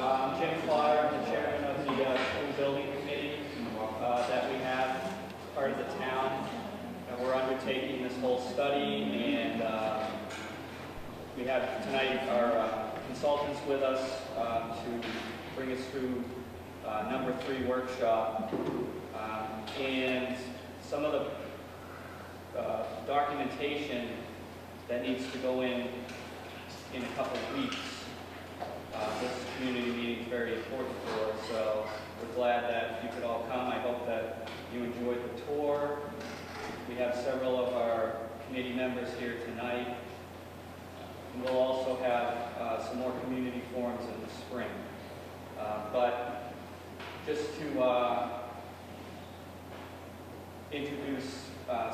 I'm Jim Flyer, I'm the chairman of the school building committee that we have, part of the town. And we're undertaking this whole study, and we have tonight our consultants with us to bring us through number 3 workshop. And some of the documentation that needs to go in a couple of weeks. This community meeting is very important for us, so we're glad that you could all come. I hope that you enjoyed the tour. We have several of our committee members here tonight. And we'll also have some more community forums in the spring. But just to introduce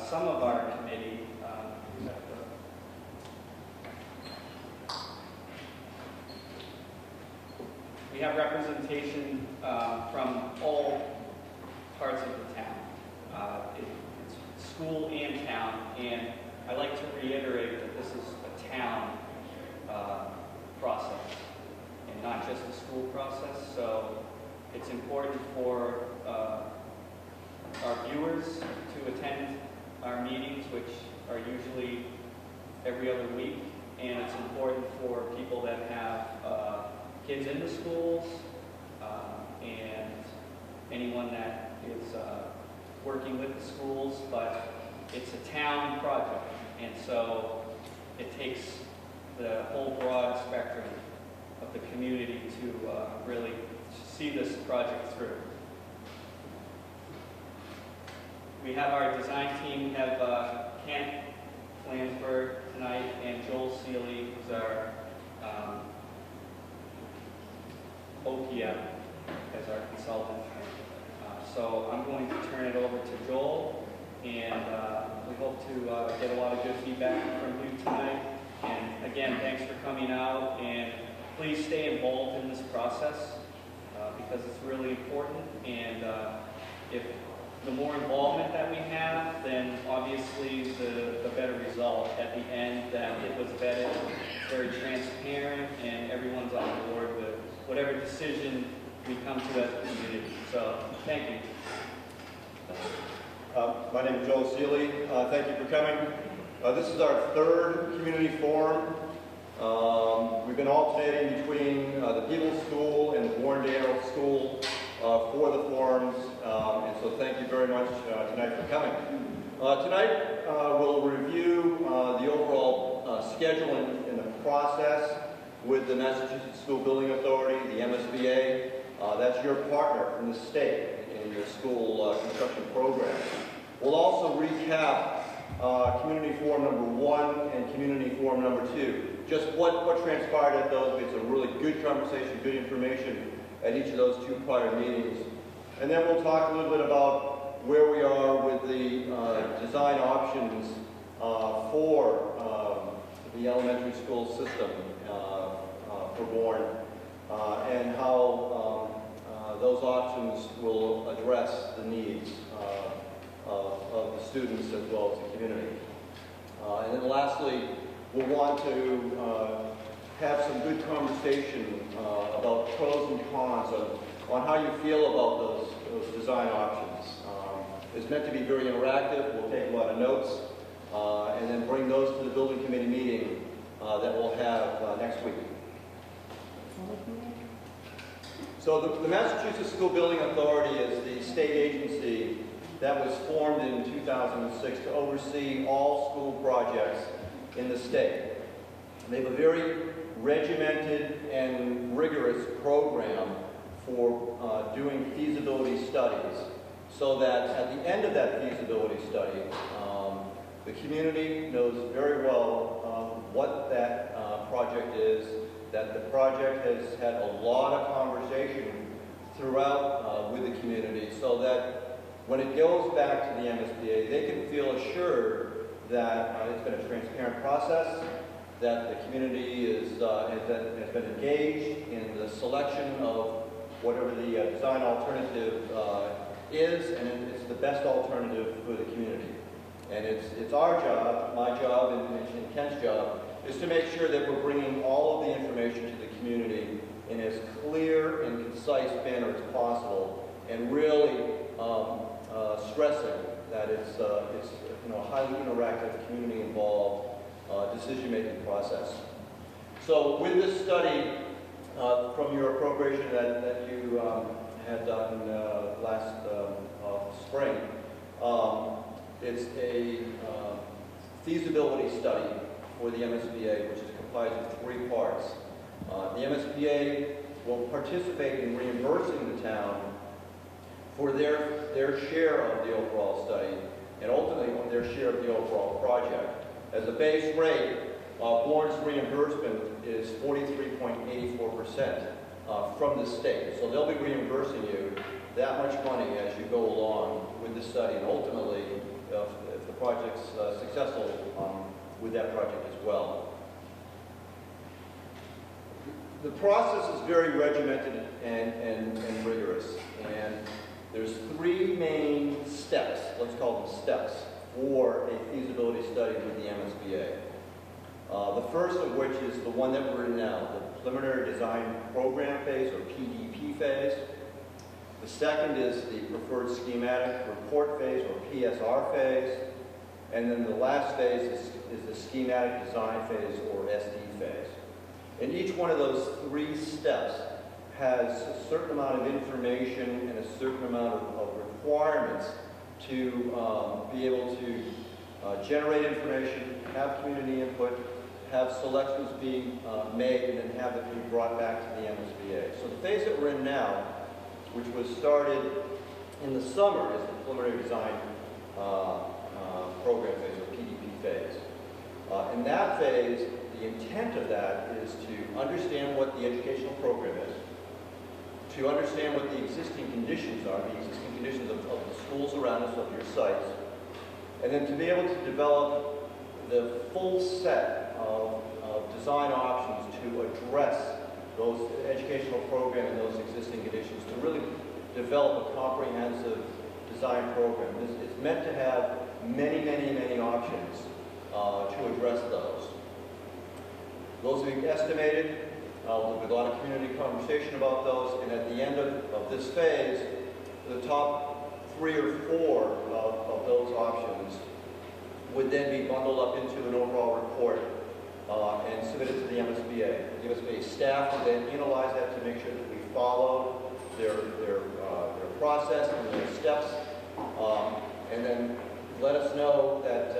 some of our committee, we have representation from all parts of the town. It's school and town, and I like to reiterate that this is a town process and not just a school process. So it's important for our viewers to attend our meetings, which are usually every other week, and it's important for people that have kids in the schools, and anyone that is working with the schools, but it's a town project, and so it takes the whole broad spectrum of the community to really see this project through. We have our design team. We have Kent Flansburgh tonight and Joel Seeley, who's our OPM as our consultant. So I'm going to turn it over to Joel, and we hope to get a lot of good feedback from you tonight. And again, thanks for coming out, and please stay involved in this process because it's really important. And if the more involvement that we have, then obviously the better result at the end, that it was vetted, very transparent, and everyone's on board with whatever decision we come to as a community. So, thank you. My name is Joel Seeley. Thank you for coming. This is our 3rd community forum. We've been alternating between the Peebles School and the Bournedale School for the forums, and so thank you very much tonight for coming. Tonight we'll review the overall schedule and the process with the Massachusetts School Building Authority, the MSBA. That's your partner in the state in your school construction program. We'll also recap Community Forum number 1 and Community Forum number 2. Just what transpired at those. It's a really good conversation, good information at each of those 2 prior meetings. And then we'll talk a little bit about where we are with the design options for the elementary school system for Bourne, and how those options will address the needs of the students as well as the community. And then lastly, we'll want to have some good conversation about pros and cons on how you feel about those design options. It's meant to be very interactive. We'll take a lot of notes and then bring those to the building committee meeting that we'll have next week. So the Massachusetts School Building Authority is the state agency that was formed in 2006 to oversee all school projects in the state. They have a very regimented and rigorous program for doing feasibility studies, so that at the end of that feasibility study, the community knows very well what that project is, that the project has had a lot of conversation throughout with the community, so that when it goes back to the MSBA, they can feel assured that it's been a transparent process, that the community has been engaged in the selection of whatever the design alternative is, and it's the best alternative for the community. And it's our job, my job, and Kent's job, is to make sure that we're bringing all of the information to the community in as clear and concise manner as possible, and really stressing that it's a highly interactive, community-involved decision-making process. So with this study, from your appropriation that you had done last spring, it's a feasibility study for the MSBA, which is comprised of 3 parts. The MSBA will participate in reimbursing the town for their share of the overall study, and ultimately on their share of the overall project. As a base rate, Bourne's reimbursement is 43.84% from the state. So they'll be reimbursing you that much money as you go along with the study, and ultimately, if the project's successful, with that project as well. The process is very regimented and rigorous, and there's 3 main steps, let's call them steps, for a feasibility study with the MSBA. The first of which is the one that we're in now, the preliminary design program phase, or PDP phase. The second is the preferred schematic report phase, or PSR phase. And then the last phase is the schematic design phase, or SD phase. And each one of those 3 steps has a certain amount of information and a certain amount of requirements to be able to generate information, have community input, have selections being made, and then have it be brought back to the MSBA. So the phase that we're in now, which was started in the summer, is the preliminary design program phase, or PDP phase. In that phase, the intent of that is to understand what the educational program is, to understand what the existing conditions are, the existing conditions of the schools around us, of your sites, and then to be able to develop the full set of design options to address those educational program and those existing conditions, to really develop a comprehensive design program. It's meant to have many options to address those. Those will be estimated. There'll be a lot of community conversation about those, and at the end of this phase, the top 3 or 4 of those options would then be bundled up into an overall report and submitted to the MSBA. The MSBA staff would then analyze that to make sure that we follow their process and their steps, and then let us know that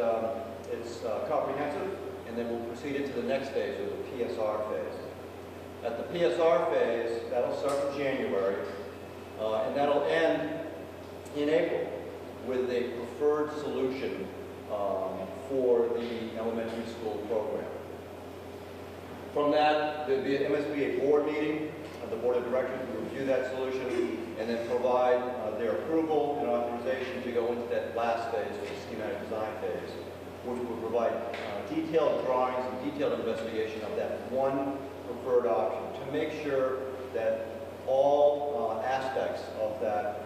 it's comprehensive, and then we'll proceed into the next phase, or the PSR phase. At the PSR phase, that'll start in January, and that'll end in April with a preferred solution for the elementary school program. From that, there'll be an MSBA board meeting. The board of directors will review that solution and then provide their approval and authorization to go into that last phase, the schematic design phase, which will provide detailed drawings and detailed investigation of that one preferred option to make sure that all aspects of that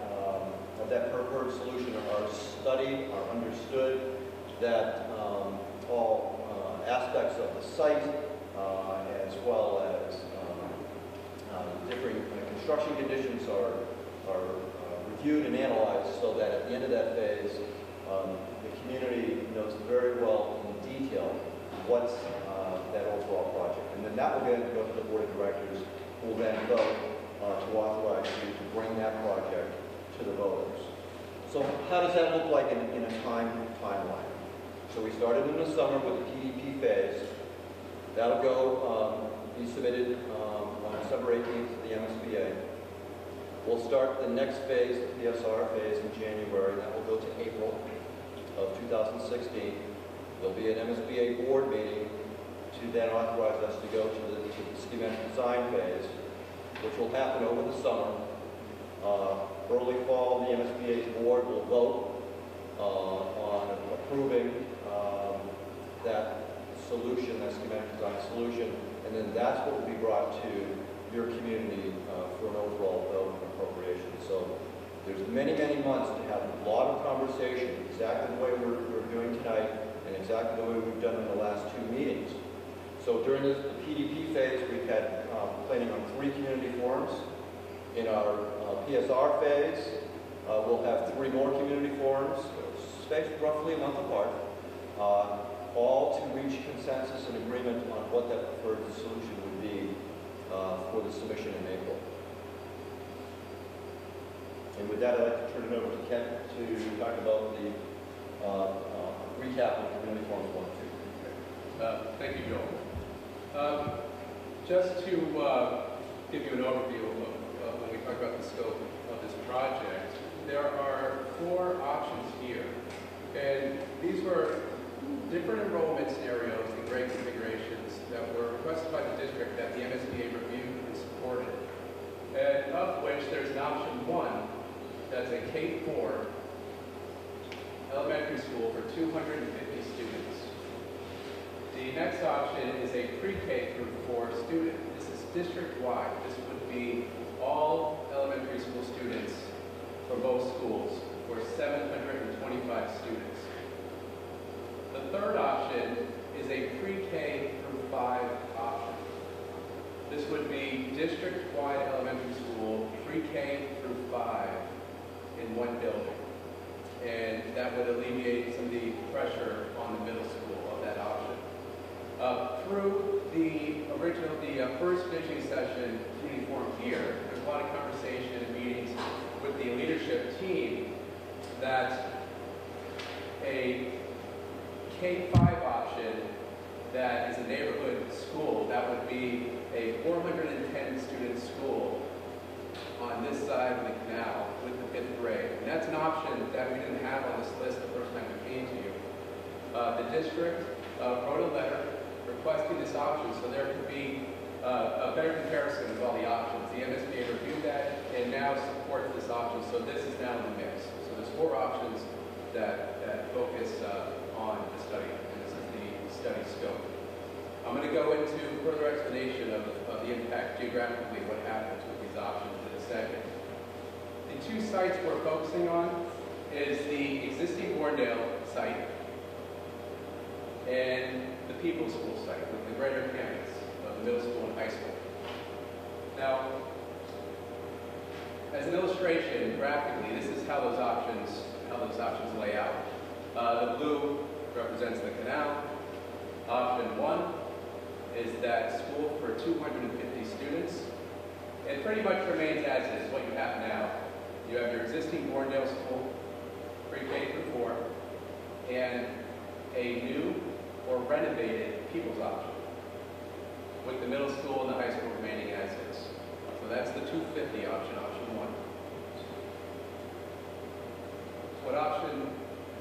preferred solution are studied, are understood, that all aspects of the site, as well as different construction conditions are reviewed and analyzed, so that at the end of that phase, the community knows very well in detail what's that overall project. And then that will then go to the board of directors, who will then vote to authorize you to bring that project to the voters. So how does that look like in a timeline? So we started in the summer with the PDP phase. That'll go be submitted on December 18th to the MSBA. We'll start the next phase, the PSR phase, in January. That will go to April of 2016. There'll be an MSBA board meeting to then authorize us to go to the schematic design phase, which will happen over the summer. Early fall, the MSBA's board will vote on approving that solution, that schematic design solution, and then that's what will be brought to your community for an overall vote and appropriation. So there's many months to have a lot of conversation, exactly the way we're doing tonight, and exactly the way we've done in the last 2 meetings. So during the PDP phase, we've had planning on 3 community forums. In our PSR phase, we'll have 3 more community forums, spaced roughly a month apart, all to reach consensus and agreement on what that preferred solution would be for the submission in April. And with that, I'd like to turn it over to Ken to talk about the recap of community forums 1 and 2. Thank you, Joel. Just to give you an overview of when we talk about the scope of this project, there are 4 options here. And these were different enrollment scenarios and grade configurations that were requested by the district that the MSBA reviewed and supported. And of which there's an option 1 that's a K-4 elementary school for 250 students. The next option is a pre-K through 4 student. This is district-wide. This would be all elementary school students for both schools for 725 students. The third option is a pre-K through 5 option. This would be district-wide elementary school, pre-K through 5 in 1 building. And that would alleviate some of the pressure on the middle school of that option. Through the first visioning session community forum here, there's a lot of conversation and meetings with the leadership team that a K-5 option that is a neighborhood school, that would be a 410 student school on this side of the canal with the 5th grade. And that's an option that we didn't have on this list the first time we came to you. The district wrote a letter requesting this option so there could be a better comparison of all the options. The MSBA reviewed that and now supports this option, so this is now in the mix. So there's 4 options that focus on the study, and this is the study scope. I'm going to go into further explanation of the impact geographically, what happens with these options in a second. The 2 sites we're focusing on is the existing Bournedale site and the Peebles School site with the greater campus of the middle school and high school. Now, as an illustration, graphically, this is how those options lay out. The blue represents the canal. Option 1 is that school for 250 students. It pretty much remains as is, what you have now. You have your existing Bournedale school, pre-K through 4, and a new or renovated Peebles option, with the middle school and the high school remaining as is. So that's the 250 option, option 1. What option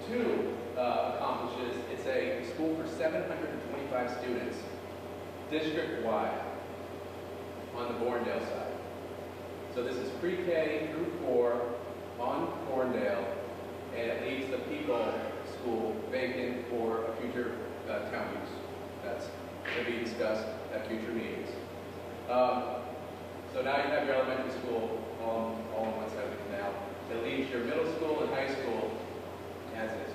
2 accomplishes, it's a school for 725 students, district-wide, on the Bournedale side. So this is pre-K through 4 on Bournedale, and it leaves the Peebles school vacant for a future town use. That's to be discussed at future meetings. So now you have your elementary school all on one side of the canal. It leaves your middle school and high school as is.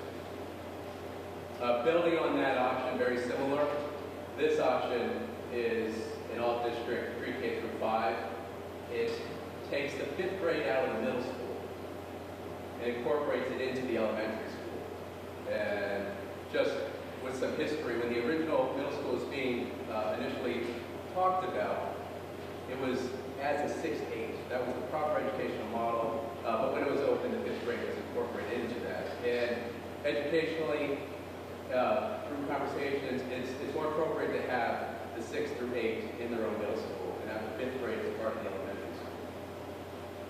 Building on that option, very similar. This option is an all-district pre-K through 5. It takes the 5th grade out of the middle school and incorporates it into the elementary school. And just with some history, when the original middle school was being initially talked about, it was as a 6-8. That was the proper educational model, but when it was open, the 5th grade was incorporated into that. And educationally, through conversations, it's more appropriate to have the 6th through 8 in their own middle school and have the 5th grade as part of the elementary school.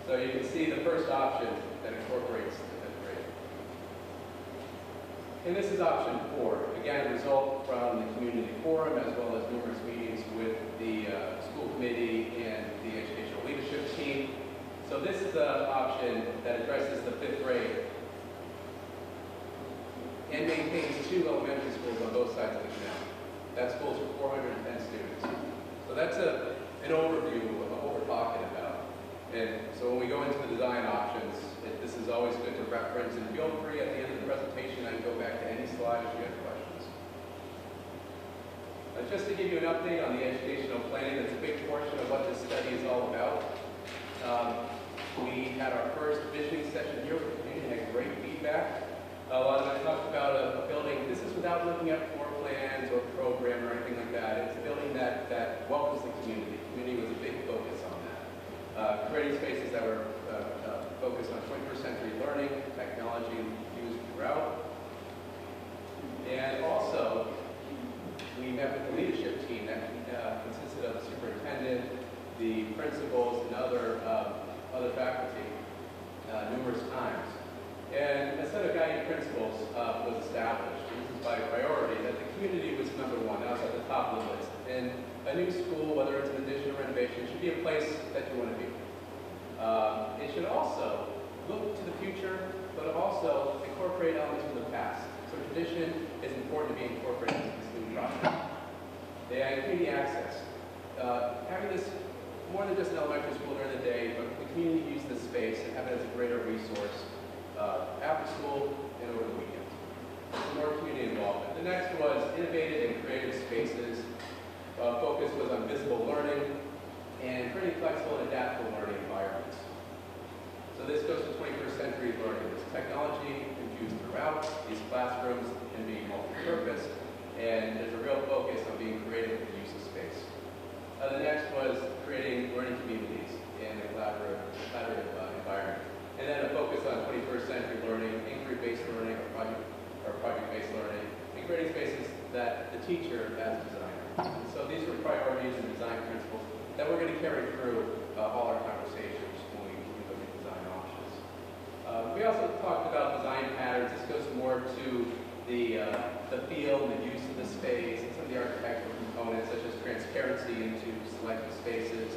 So you can see the first option that incorporates the 5th grade. And this is option 4. Again, a result from the community forum as well as numerous meetings with the school committee and the educational leadership team. So this is the option that addresses the 5th grade and maintains 2 elementary schools on both sides of the canal. That school's for 410 students. So that's an overview of what we're talking about. And so when we go into the design options, this is always good to reference, and feel free at the end of the presentation I can go back to any slide if you have questions. Just to give you an update on the educational planning, that's a big portion of what this study is all Grading spaces that were focused on 21st century learning, technology used throughout. And also, we met with the leadership team that consisted of the superintendent, the principals, and other faculty numerous times. And a set of guiding principles was established. This is by priority, that the community was number one. That was at the top of the list. And a new school, whether it's an addition or renovation, should be a place that you want to be. It should also look to the future, but also incorporate elements from the past. So tradition is important to be incorporated into this new project. The community access. Having this more than just an elementary school during the day, but the community use this space and have it as a greater resource after school and over the weekends. More community involvement. The next was innovative and creative spaces. Focus was on visible learning and creating flexible and adaptable learning environments. So this goes to 21st century learning. There's technology infused throughout. These classrooms can be multi-purpose, and there's a real focus on being creative with the use of space. The next was creating learning communities in a collaborative environment. And then a focus on 21st century learning, inquiry-based learning, or project-based learning, and creating spaces that the teacher as a designer. And so these were priorities and design principles that we're going to carry through all our conversations when we look at design options. We also talked about design patterns. This goes more to the feel and the use of the space and some of the architectural components, such as transparency into selected spaces.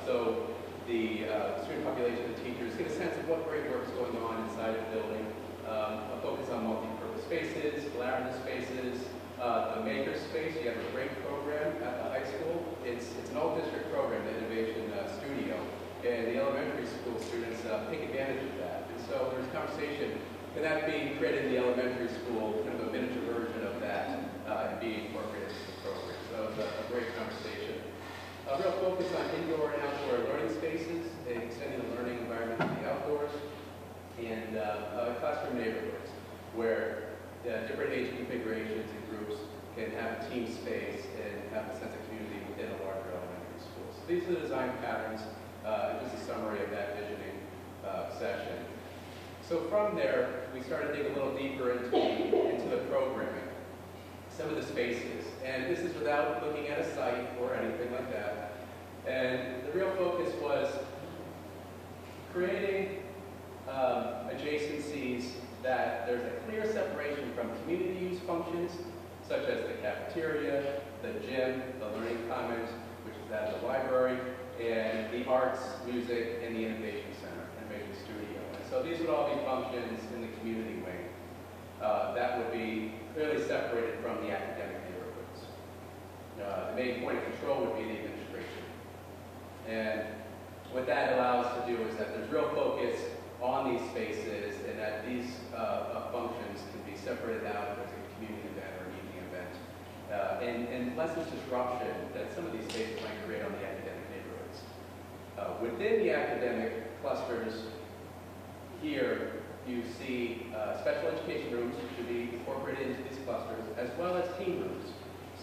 So the student population and teachers get a sense of what great work is going on inside of the building. A focus on multi-purpose spaces, collaborative spaces. The maker space, you have a great program at the high school. It's an all-district program, the Renovation Studio, and the elementary school students take advantage of that. And so there's conversation, can that be created in the elementary school, kind of a miniature version of that, and be incorporated into the program. So it's a great conversation. A real focus on indoor and outdoor learning spaces, and extending the learning environment to the outdoors, and classroom neighborhoods, where different age configurations and groups can have a team space and have a sense of community within a larger elementary school. So these are the design patterns, just a summary of that visioning session. So from there, we started to dig a little deeper into the programming, some of the spaces. And this is without looking at a site or anything like that. And the real focus was creating adjacencies that there's a clear separation from community use functions, such as the cafeteria, the gym, the learning commons, which is that of the library, and the arts, music, and the innovation center, innovation studio. And so these would all be functions in the community wing that would be clearly separated from the academic neighborhoods. The main point of control would be the administration. And what that allows us to do is that there's real focus on these spaces, and that these functions can be separated out as a community event or an evening event, and lessens disruption that some of these spaces might create on the academic neighborhoods. Within the academic clusters, here you see special education rooms should be incorporated into these clusters, as well as team rooms.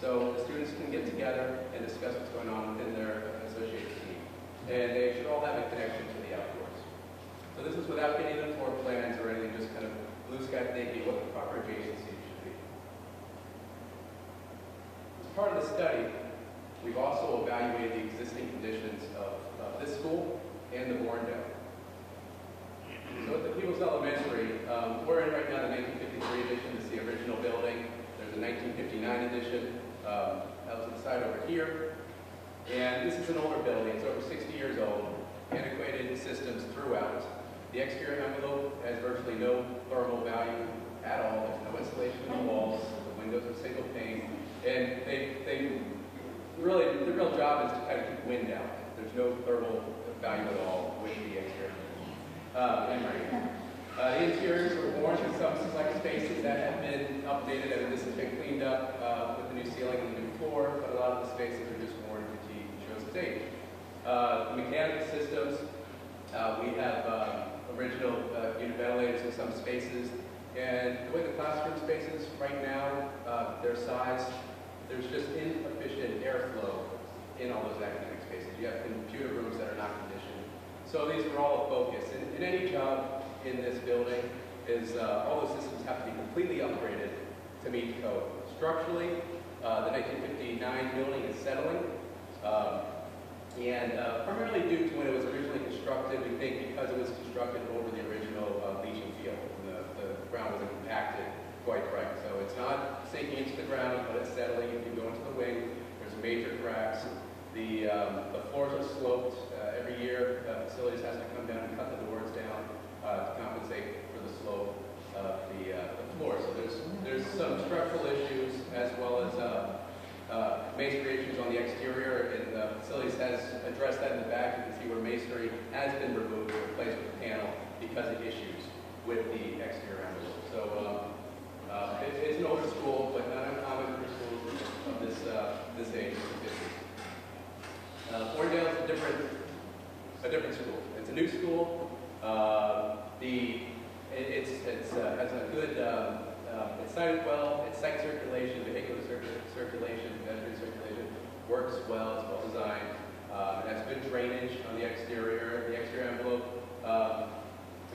So the students can get together and discuss what's going on within their associated team. And they should all have a connection to the outdoors. So this is without getting into floor plans or anything, just kind of blue sky thinking what the proper adjacency should be. As part of the study, we've also evaluated the existing conditions of this school and the Bournedale. So at the Peebles Elementary, we're in right now the 1953 edition. This is the original building. There's a 1959 edition out to the side over here. And this is an older building. It's over 60 years old. Antiquated systems throughout. The exterior envelope has virtually no thermal value at all. There's no insulation in the walls. The windows are single pane. And the real job is to kind of keep wind out. There's no thermal value at all with the exterior. The interiors were worn in some select spaces that have been updated, and this has been cleaned up with the new ceiling and the new floor, but a lot of the spaces are just worn and fatigued and shows its age. Mechanical systems, we have original unit ventilators in some spaces, and the way the classroom spaces right now, their size, there's just insufficient airflow in all those academic spaces. You have computer rooms that are not conditioned. So these are all a focus. In any job in this building, all those systems have to be completely upgraded to meet code. Structurally, the 1959 building is settling, and primarily due to when it was originally constructed. We think because it was constructed over the original leaching field, and the ground wasn't compacted quite right. So it's not sinking into the ground, but it's settling. If you go into the wing, there's major cracks. The floors are sloped. Every year, facilities has to come down and cut the doors down to compensate for the slope of the floor. So there's some structural issues as well as masonry issues on the exterior, and the facilities has addressed that in the back. You can see where masonry has been removed and replaced with panel because of issues with the exterior envelope. So it's an older school, but not uncommon for schools of this age. Bournedale is a different school. It's a new school. It has a good. It's sited well. Its site circulation, vehicular circulation, pedestrian circulation works well. It's well designed. It has good drainage on the exterior. The exterior envelope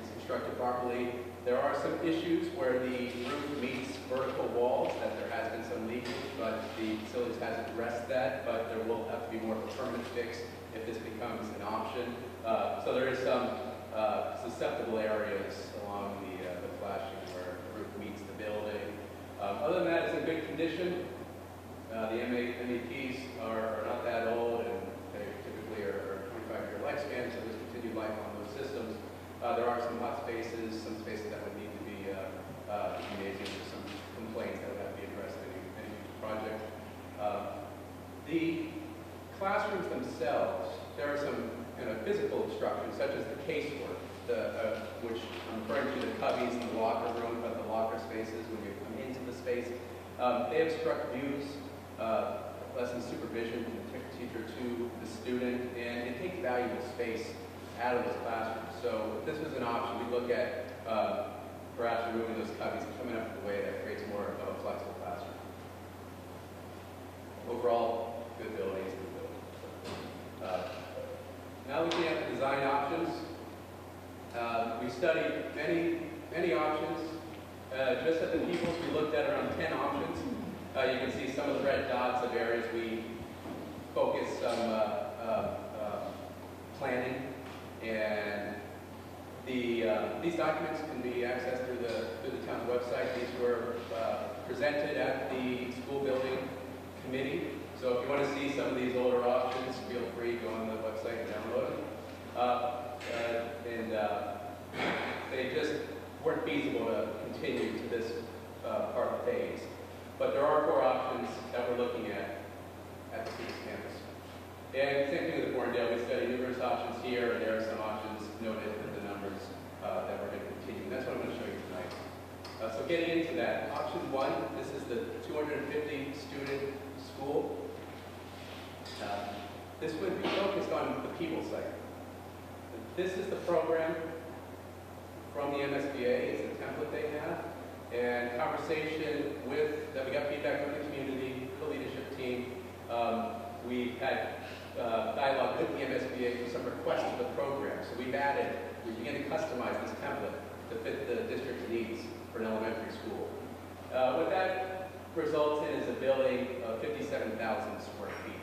is constructed properly. There are some issues where the roof meets vertical walls, that there has been some leakage, but the facilities has addressed that. But there will have to be more of a permanent fix if this becomes an option. So there is some susceptible areas along the flashing where the roof meets the building. Other than that, it's in good condition. The MEPs are not that old, and they typically are 25-year lifespan, so there's continued life on those systems. There are some hot spaces, some spaces that would need to be gymnasiums, or some complaints that would have to be addressed in any project. The classrooms themselves, there are some kind of physical obstructions, such as the casework, which I'm referring to the cubbies in the locker room, but the locker spaces when you come into the space. They obstruct views, lesson supervision from the teacher to the student, and it takes valuable space out of those classrooms. So if this was an option, we'd look at perhaps removing those cubbies and coming up with a way that creates more of a flexible classroom. Overall, good buildings, good buildings. Now looking at the design options, we studied many options. Just at the Peebles, we looked at around 10 options. You can see some of the red dots of areas we focused some planning, and these documents can be accessed through the town's website. These were presented at the school building committee. So if you want to see some of these older options, feel free to go on the website and download them. They just weren't feasible to continue to this part of the phase. But there are 4 options that we're looking at the Peebles campus. And same thing with Bournedale. We studied numerous options here, and there are some options noted in the numbers that we're going to continue. And that's what I'm going to show you tonight. So getting into that, option 1, this is the 250 student school. This would be focused on the Peebles site. This is the program from the MSBA. It's the template they have. And conversation that we got feedback from the community, the leadership team. We had dialogue with the MSBA for some requests of the program. So we began to customize this template to fit the district's needs for an elementary school. What that results in is a building of 57,000 square feet.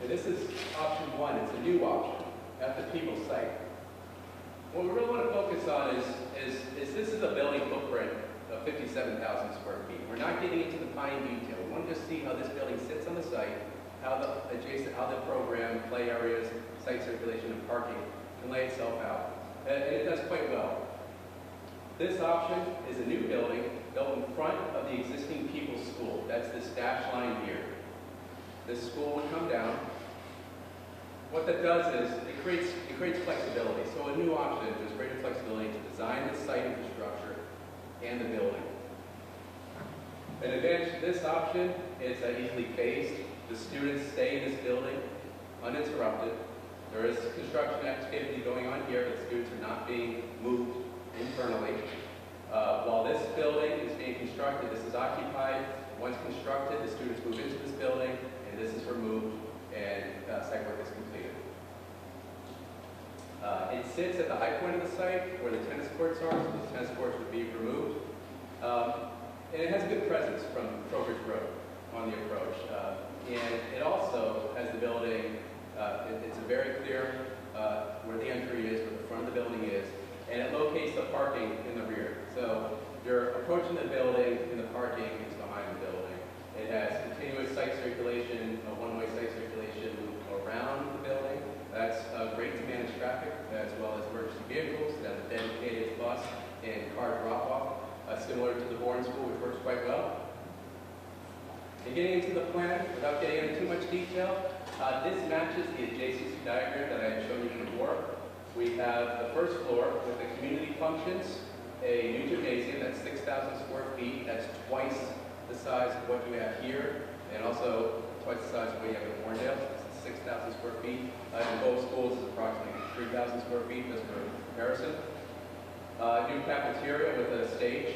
And this is option 1. It's a new option at the Peebles site. What we really want to focus on is this is a building footprint of 57,000 square feet. We're not getting into the fine detail. We want to just see how this building sits on the site, how the program, play areas, site circulation, and parking can lay itself out. And it does quite well. This option is a new building built in front of the existing Peebles school. That's this dashed line here. This school would come down. What that does is it creates flexibility. So a new option, there's greater flexibility to design the site infrastructure and the building. An advantage to this option is easily phased. The students stay in this building uninterrupted. There is construction activity going on here, but students are not being moved internally. While this building is being constructed, this is occupied. Once constructed, the students move into this building, and this is removed, and site work is completed. It sits at the high point of the site where the tennis courts are, so the tennis courts would be removed. And it has a good presence from Trowbridge Road on the approach. And it also has the building, it's a very clear where the entry is, where the front of the building is, and it locates the parking in the rear. So you're approaching the building and the parking is behind the building. It has continuous site circulation, a one-way site circulation loop around the building. That's great to manage traffic as well as emergency vehicles. It has a dedicated bus and car drop-off, similar to the Bourne School, which works quite well. And getting into the plan, without getting into too much detail, this matches the adjacency diagram that I had shown you before. We have the first floor with the community functions, a new gymnasium that's 6,000 square feet. That's twice the size of what you have here, and also twice the size of what you have in Bournedale. It's 6,000 square feet. In both schools, it's approximately 3,000 square feet, just for comparison. New cafeteria with a stage.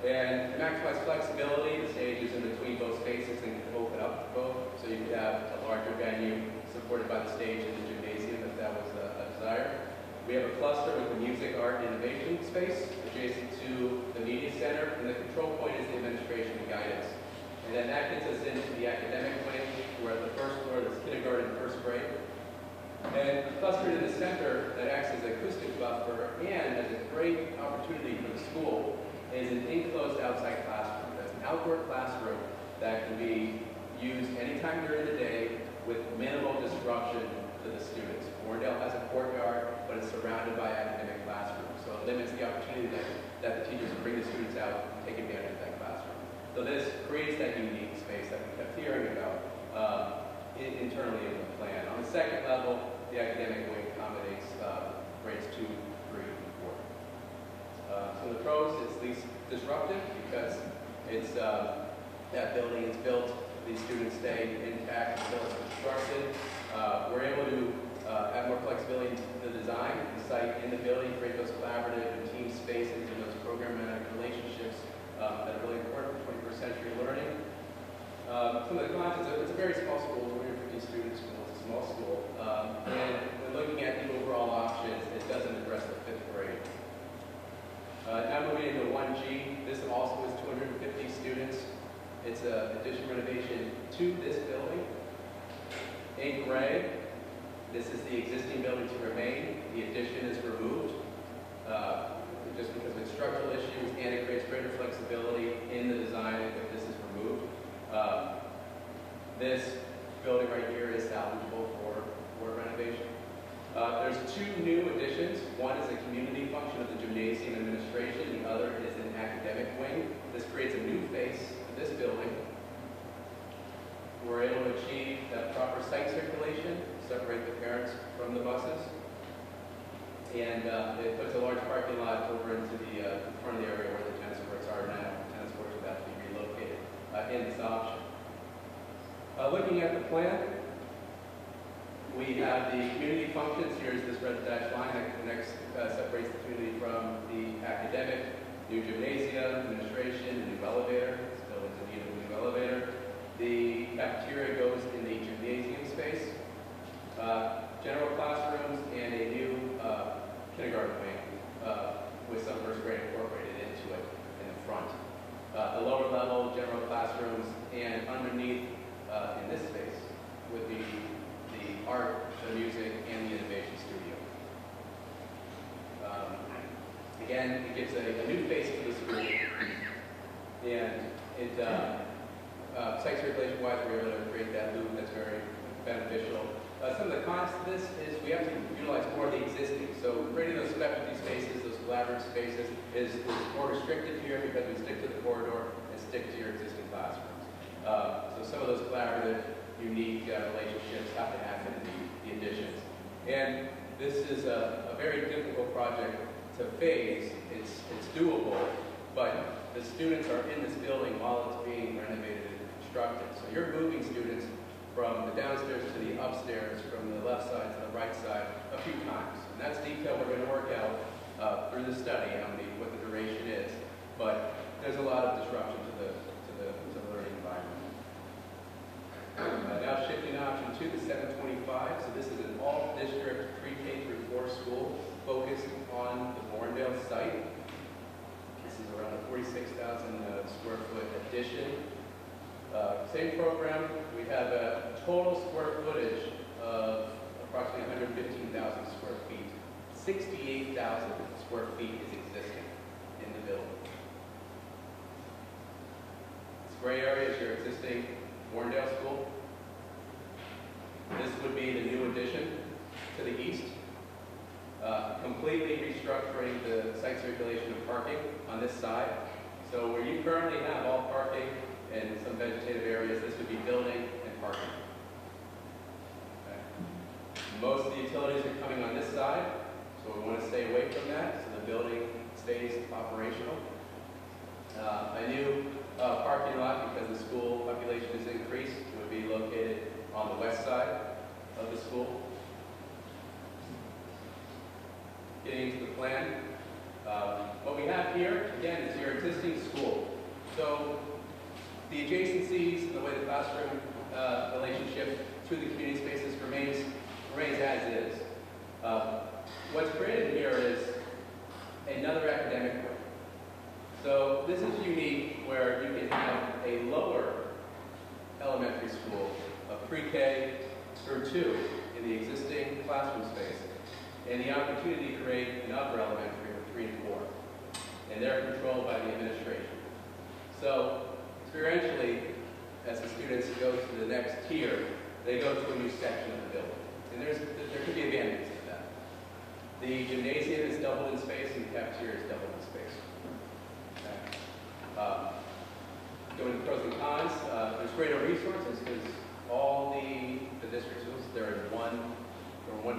And to maximize flexibility, the stage is in between both spaces and can open up both. So you could have a larger venue supported by the stage in the gymnasium if that was a desire. We have a cluster with the music, art, and innovation space adjacent to the media center, and the control point is the administration and guidance. And then that gets us into the academic wing. We're at the first floor, that's kindergarten and first grade. And clustered in the center that acts as an acoustic buffer and as a great opportunity for the school is an enclosed outside classroom. That's an outdoor classroom that can be used anytime during the day with minimal disruption to the students. Bournedale has a courtyard, but it's surrounded by academic classrooms, so it limits the opportunity that the teachers can bring the students out and take advantage of that classroom. So this creates that unique space that we kept hearing about internally in the plan. On the second level, the academic wing accommodates grades 2, 3, and 4. So the pros, it's least disruptive because it's that building is built, these students stay intact until it's constructed. We're able to have more flexibility in the design, the site in the building, create those collaborative and team spaces and those programmatic relationships that are really important for 21st century learning. Some of the cons, it's a very small school, 250 students, it's a small school. And when looking at the overall options, it doesn't address the 5th grade. Now moving into 1G, this also is 250 students. It's an addition renovation to this building. In gray, this is the existing building to remain. The addition is removed just because of its structural issues, and it creates greater flexibility in the design if this is removed. This building right here is salvageable for renovation. There's 2 new additions. One is a community function of the gymnasium administration. The other is an academic wing. This creates a new face to this building. We're able to achieve that proper site circulation, separate the parents from the buses. And it puts a large parking lot over into the front of the area where the tennis courts are now. The tennis courts would have to be relocated in this option. Looking at the plan, we have the community functions. Here's this red dashed line that connects, separates the community from the academic, new gymnasium, administration, a new elevator. This building's in need of a new elevator. The cafeteria goes in the gymnasium space. General classrooms and a new kindergarten wing with some first grade incorporated into it in the front. The lower level general classrooms, and underneath in this space would be the art, the music, and the innovation studio. Again, it gives a new face to the school, and it site circulation-wise, we're able to create that loop that's very beneficial. Some of the cons to this is we have to utilize more of the existing. So creating those specialty spaces, those collaborative spaces, is more restricted here because we stick to the corridor and stick to your existing classrooms. So some of those collaborative, unique relationships have to happen in the additions. And this is a very difficult project to phase. It's doable, but the students are in this building while it's being renovated and constructed. So you're moving students from the downstairs to the upstairs, from the left side to the right side a few times. And that's detail we're going to work out through the study on what the duration is. But there's a lot of disruption to the learning environment. Same program. We have a total square footage of approximately 115,000 square feet. 68,000 square feet is existing in the building. This gray area is your existing Bournedale School. This would be the new addition to the east, completely restructuring the site circulation of parking on this side. So where you currently have all parking and some vegetative areas, this would be building and parking. Okay. Most of the utilities are coming on this side, so we want to stay away from that so the building stays operational. A new parking lot, because the school population has increased, would be located on the west side of the school. Getting into the plan, what we have here, again, is your existing school. So the adjacencies and the way the classroom relationship to the community spaces remains as is. What's created here is another academic wing. So this is unique where you can have a lower elementary school of pre-K through 2 in the existing classroom space, and the opportunity to create an upper elementary of 3 and 4. And they're controlled by the administration. So experientially, as the students go to the next tier, they go to a new section of the building. And there could be advantages to that. The gymnasium is doubled in space and the cafeteria is doubled in space. Okay. Going to pros and cons, there's greater resources because all the district schools, they're in one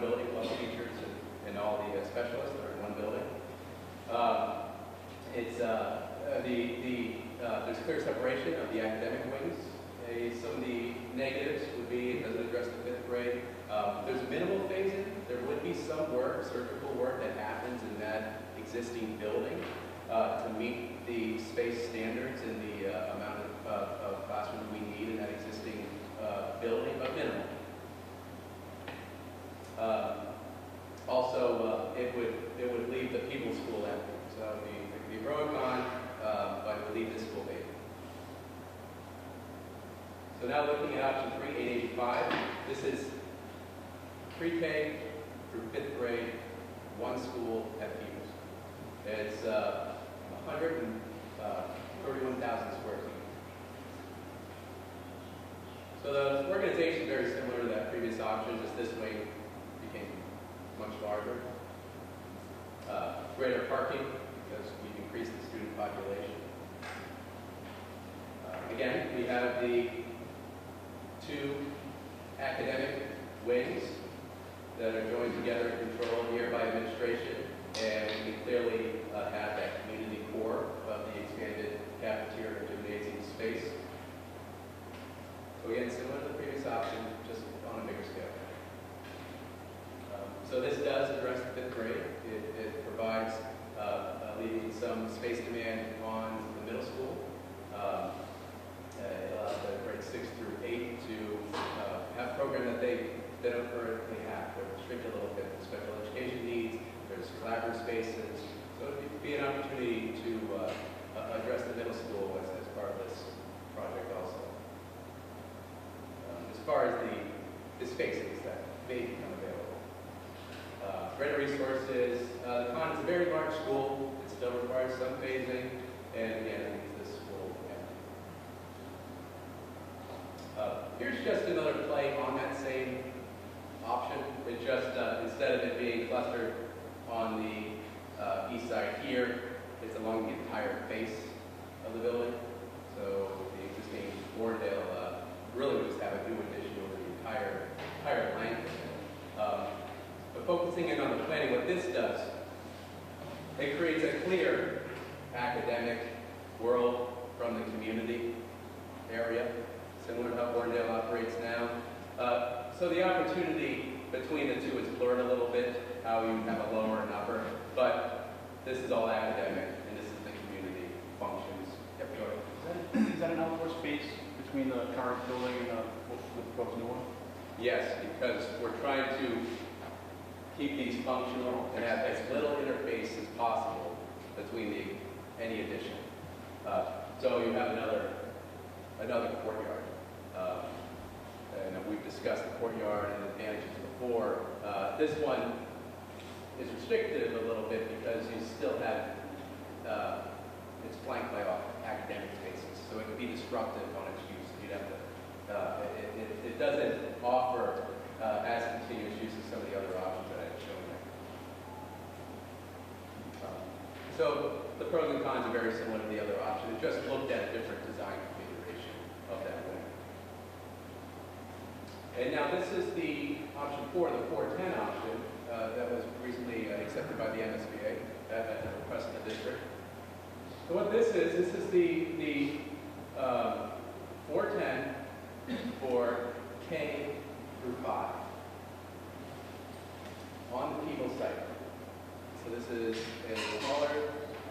building, all the teachers and all the specialists are in one building. There's clear separation of the academic wings. Some of the negatives would be it doesn't address the 5th grade. There's minimal phasing. There would be some work, surgical work that happens in that existing building to meet the space standards and the amount of classrooms we need in that existing building, but minimal. Also, it would leave the Peebles School empty. So the pro and con, but it would leave this school vacant. So now looking at option 3, 885, this is pre-K through 5th grade, one school at Peebles. It's 131,000 square feet. So the organization is very similar to that previous option, just this wing became much larger. Greater parking, because we've increased the student population. Again, we have the 2 academic wings that are joined together and controlled here by administration, and we can clearly have that community core of the expanded cafeteria and gymnasium space. So again, similar to the previous option, just on a bigger scale. So this does address the 5th grade. It provides leaving some space demand on the middle school. It allows the grades 6 through 8 to have a program that they don't currently have. They're restricted a little bit to special education needs. There's collaborative spaces. So it would be an opportunity to address the middle school as part of this project also. As far as the spaces that may become available. Greater resources. The con is a very large school. It still requires some phasing, and again, leaves this school empty. Here's just another play on that same option. It just, instead of it being clustered on the east side here, it's along the entire face of the building. So the existing Bournedale really would just have a new addition over the entire length. But focusing in on the planning, what this does, it creates a clear academic world from the community area, similar to how Bournedale operates now. So the opportunity between the two is blurred a little bit, how you have a lower and upper, but this is all academic, and this is the community functions. Yep, go ahead. Is that an outdoor space between the current building and the proposed new one? Yes, because we're trying to keep these functional and have as little interface as possible between any addition. So you have another courtyard. we've discussed the courtyard and the advantages before. This one is restrictive a little bit because you still have, it's flanked by academic spaces, so it could be disruptive on its use. You'd have to, it doesn't offer as continuous use as some of the other options that I've shown there. So the pros and cons are very similar to the other option. It just looked at a different design configuration of that wing. And now this is the option 4, the 410 option that was recently accepted by the MSBA at the request of the district. So what this is the 410 for K through 5 on the Peebles site. So this is a smaller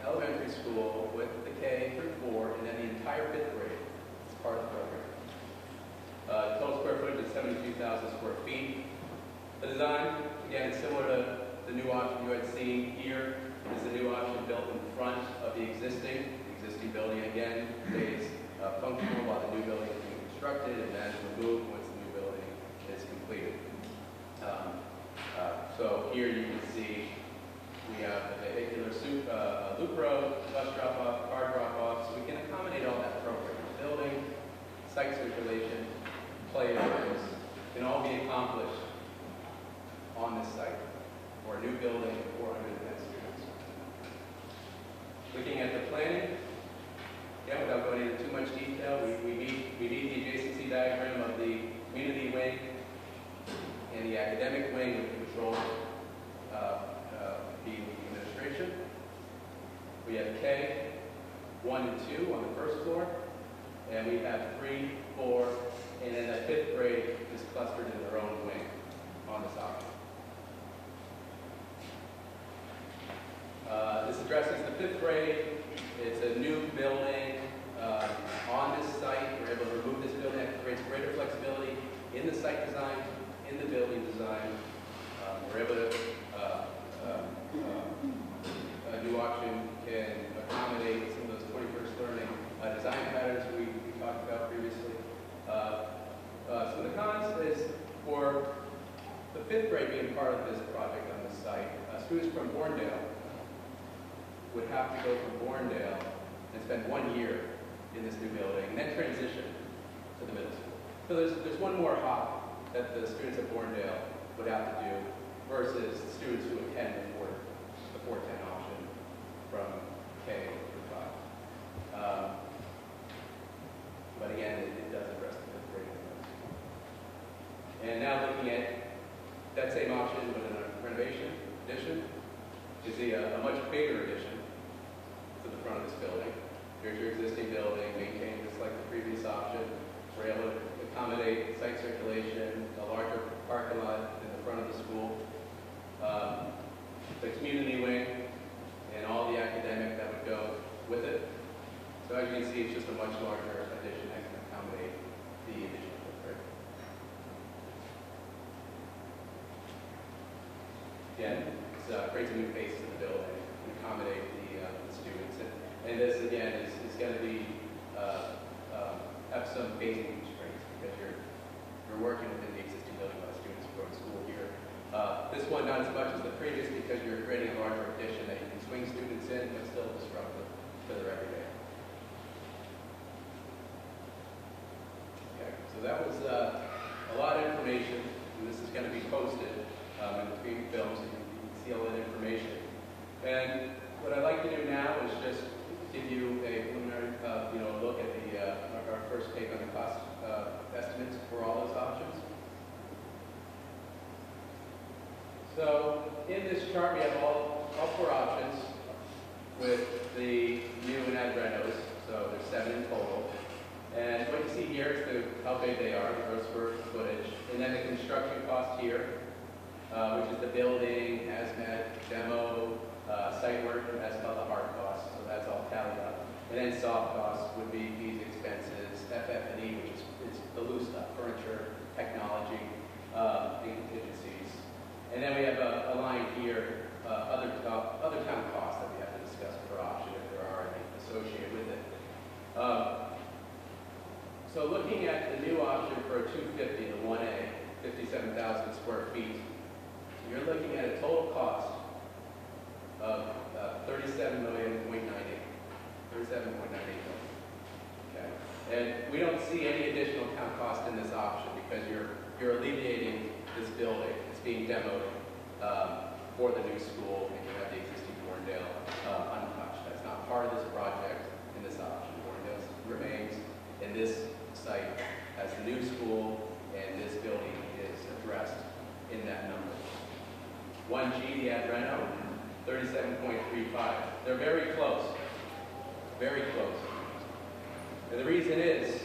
elementary school with the K through 4 and then the entire 5th grade as part of the program. Total square footage is 72,000 square feet. The design, again, is similar to the new option you had seen here. This is a new option built in front of the existing. The existing building, again, stays functional while the new building is being constructed and then removed once the new building is completed. So here you can see we have a vehicular loop road, bus drop-off, car drop-off, so we can accommodate all that program. Building, site circulation, play areas can all be accomplished on this site for a new building of 410 students. Looking at the planning, again, without going into too much detail, we meet the adjacency diagram of the community wing and the academic wing with control the administration. We have K, 1 and 2 on the first floor, and we have 3, 4, and then the 5th grade is clustered in their own wing on this option. This addresses the 5th grade. It's a new building on this site. We're able to remove this building. That creates greater flexibility in the site design, in the building design. We're able to, a new option can accommodate some of those 21st learning design patterns we talked about previously. So the cons is for the 5th grade being part of this project on this site, students from Bournedale would have to go from Bournedale and spend 1 year in this new building and then transition to the middle school. So there's one more hop that the students at Bournedale would have to do versus the students who attend the 410 option from K through 5. But again, it does address the 5th grade. And now looking at that same option but in a renovation addition, you see a much bigger addition to the front of this building. Here's your existing building, maintained just like the previous option. We're able to accommodate site circulation, a larger parking lot in the front of the school, the community wing, and all the academic that would go with it. So as you can see, it's just a much larger addition that can accommodate the additional footprint. Again, it creates a new face to the building and accommodate the students. And this, again, is going to be have some phasing constraints because you're working within the existing building while students are going to school here. This one not as much as the previous because you're creating a larger addition that you can swing students in but still disruptive to their everyday. Okay, so that was a lot of information, and this is going to be posted in between films so you can see all that information. And what I'd like to do now is just give you a preliminary look at our first take on the cost estimates for all those options. So in this chart we have all 4 options with the new and add renos, so there's 7 in total. And what you see here is how big they are, the gross square footage, and then the construction cost here, which is the building, hazmat, demo, site work, and that's called the hard costs, so that's all tallied up. And then soft costs would be fees, expenses, FF&E, which is the loose stuff, furniture, technology, and contingencies. And then we have a line here, other town costs that we have to discuss per option if there are any associated with it. So looking at the new option for a 250, the 1A, 57,000 square feet, you're looking at a total cost of $37.98 million. Okay, and we don't see any additional town cost in this option because you're alleviating this building. It's being demoed for the new school, and you have the existing Bournedale untouched. That's not part of this project in this option. Bournedale remains in this site as the new school, and this building is addressed in that number. 1G, the ad reno, 37.35. They're very close. Very close. And the reason is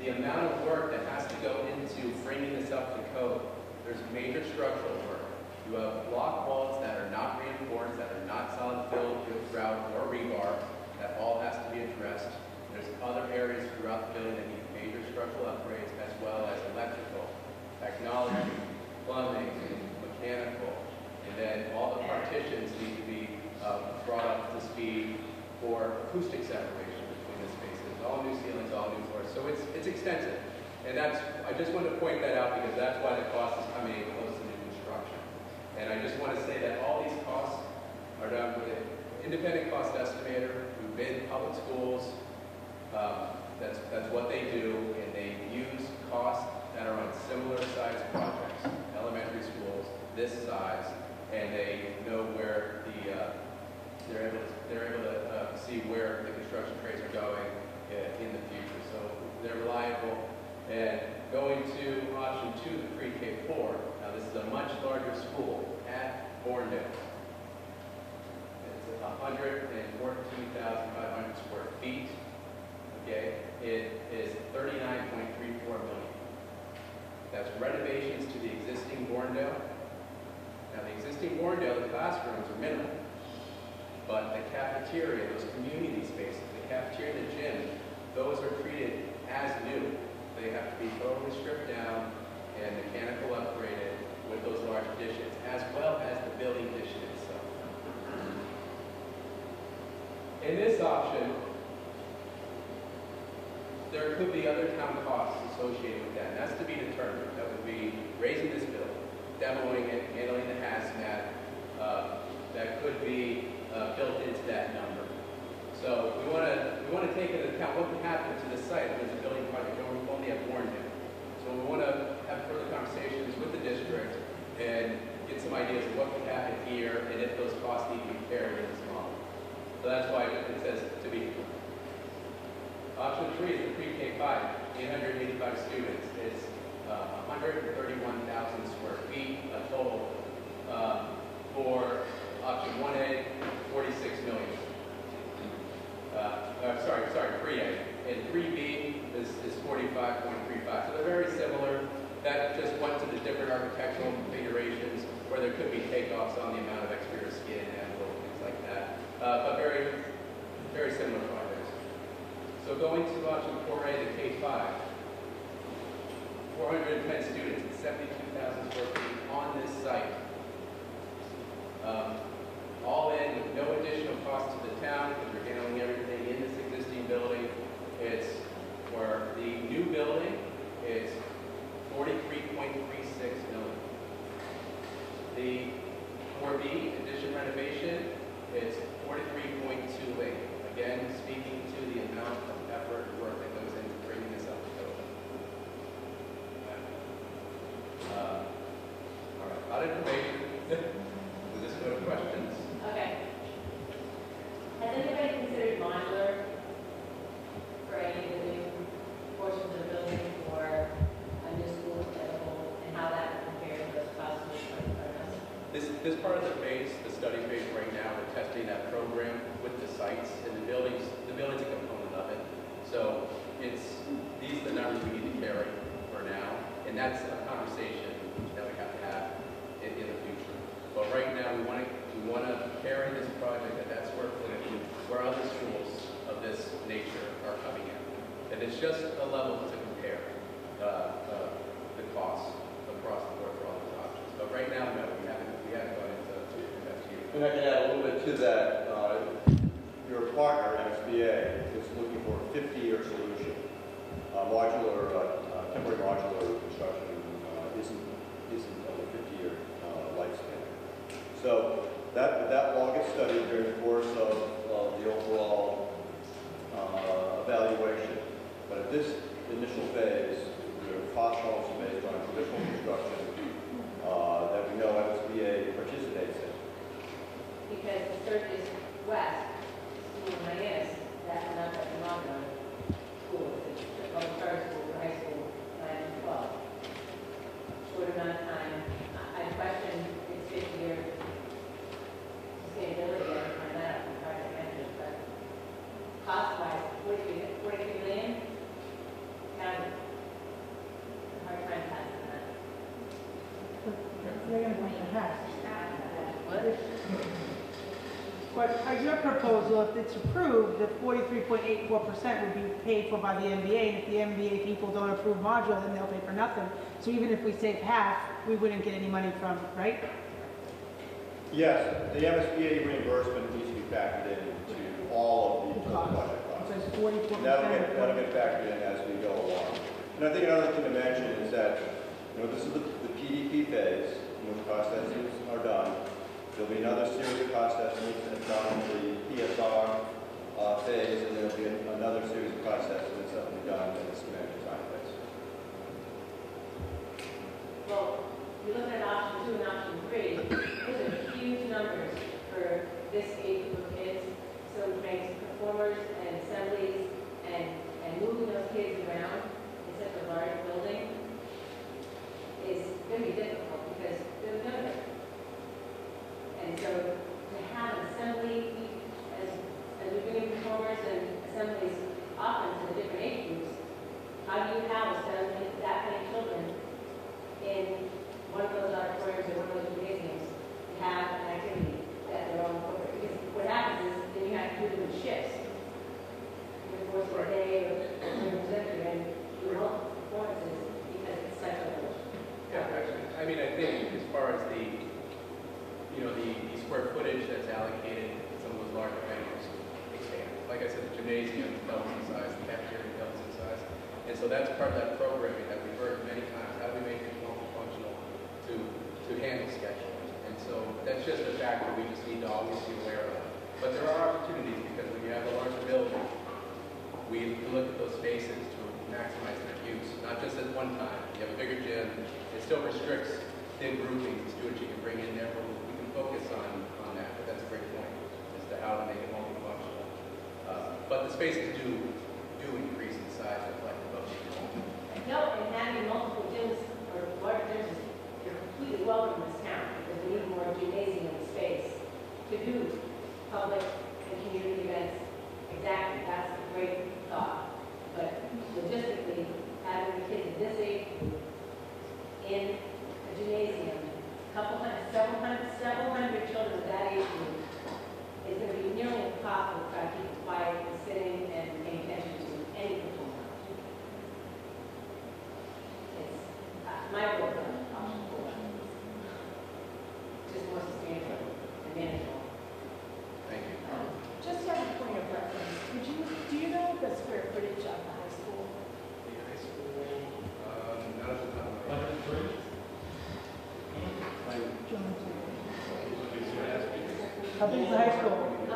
the amount of work that has to go into bringing this up to code. There's major structural work. You have block walls that are not reinforced, that are not solid filled with grout or rebar. That all has to be addressed. There's other areas throughout the building that need major structural upgrades, as well as electrical, technology, plumbing, mechanical, and then all the partitions need to be brought up to speed for acoustic separation between the spaces. All new ceilings, all new floors. So it's extensive. And I just want to point that out because that's why the cost is coming in close to new construction. And I just want to say that all these costs are done with an independent cost estimator who bid public schools. That's what they do, and they use costs that are on similar size projects, elementary schools, this size, and they know where they're able to see where the construction trades are going in the future. So they're reliable. And going to option 2, the pre-K 4. Now this is a much larger school at Bournedale. It's 114,500 square feet. Okay, it is $39.34 million. That's renovations to the existing Bournedale. Now the existing Bournedale, the classrooms are minimal, but the cafeteria, those community spaces, the cafeteria and the gym, those are treated as new. They have to be totally stripped down and mechanical upgraded with those large additions, as well as the building addition itself. In this option, there could be other town costs associated with that, and that's to be determined. That would be raising this building, demoing it, handling the hazmat. That could be built into that number. So we want to take into account what would happen to the site if there's a building project. We only have Bournedale. So we want to have further conversations with the district and get some ideas of what could happen here and if those costs need to be carried in this model. So that's why it says to be. Option 3 is the pre-K 5, 885 students. It's 131,000 square feet, a total. For option 1A, 46 million. Sorry, 3A. And 3B is 45.35. So they're very similar. That just went to the different architectural configurations where there could be takeoffs on the amount of exterior skin and little things like that. But very, very similar projects. So going to option 4A, the K-5, 410 students and 72,000 square feet on this site. All in with no additional cost to the town because we're handling everything in this existing building. It's for the new building, it's $43.36 million. The 4B, addition renovation, it's $43.28. Again, speaking to the amount of effort and work that goes into bringing this up to code. All right, a lot of information. We'll just go to questions. Okay. Has anybody considered modular for any of the new portions of the building or a new school as a whole, and how that compares to those costs? This part of the phase, the study phase right now, we're testing that program with the sites and the building's a component of it. So these are the numbers we need to carry for now, and that's a conversation that we have to have in the future. But right now we want to carry this project at that square footage where other schools of this nature are coming in. And it's just a level to compare the costs across the board for all these options. But right now, no, we haven't gone into investigation. And I can add a little bit to that. Your partner, MSBA, is looking for a 50-year solution. temporary modular construction isn't of a 50-year lifespan. So that will get studied during the course of the overall evaluation. But at this initial phase, the cost models are based on traditional construction that we know MSBA participates in. Because the Sturgis West, school in Hyannis, that's not the modular school. It's a public charter school for high school, 9 and 12. Short amount of time. I question its 50-year sustainability. I find that out from private managers, but cost-wise, 43 million, county. A hard time passing that. They're going to bring the house. But your proposal, if it's approved, the 43.84% would be paid for by the MBA, and if the MBA people don't approve modular, then they'll pay for nothing. So even if we save half, we wouldn't get any money from it, right? Yes, the MSBA reimbursement needs to be factored into all of the project So costs. it's 44%. That'll get factored in as we go along. And I think another thing to mention is that, this is the PDP phase, in which cost estimates are done. There'll be another series of cost estimates that are done in the PSR phase, and there'll be another series of cost estimates that will be done in the schematic design phase. Well, you look at option 2 and option 3, those are huge numbers for this age group of kids. So it makes performers and assemblies and moving those kids around in such a large building is going to be difficult because they're younger. And so to have an assembly, as we bring in performers and assemblies often to the different age groups, how do you have assembly that many children in one of those auditoriums or one of those gymnasiums to have an activity that they're all incorporated? Because what happens is then you have to do them in shifts. In the course of the day or during the semester and do multiple performances because it's such a large. Yeah, actually, I mean, I think as far as the square footage that's allocated in some of those larger venues expand. Like I said, the gymnasium doubles in size, the cafeteria doubles in size. And so that's part of that programming that we've heard many times. How do we make it multifunctional to handle scheduling? And so that's just a factor we just need to always be aware of. But there are opportunities because when you have a larger building, we look at those spaces to maximize their use, not just at one time. You have a bigger gym, it still restricts thin groupings of students you can bring in there, but we can focus on that. But that's a great point as to how to make it multifunctional. But the spaces do increase in size, reflect the budget. No, and having multiple gyms or large gyms is completely welcome in this town because we need more gymnasium space to do public and community events. Exactly, that's a great thought. But logistically, having the kids at this age group in a gymnasium, several hundred children of that age group is going to be nearly impossible to try to keep it quiet and sitting and paying attention to any performer. It's my work on option 4. Just more sustainable and manageable. Thank you. Just as a point of reference, do you know the square footage of the high school? The high school, not at the top of my head. How big is the high school? It's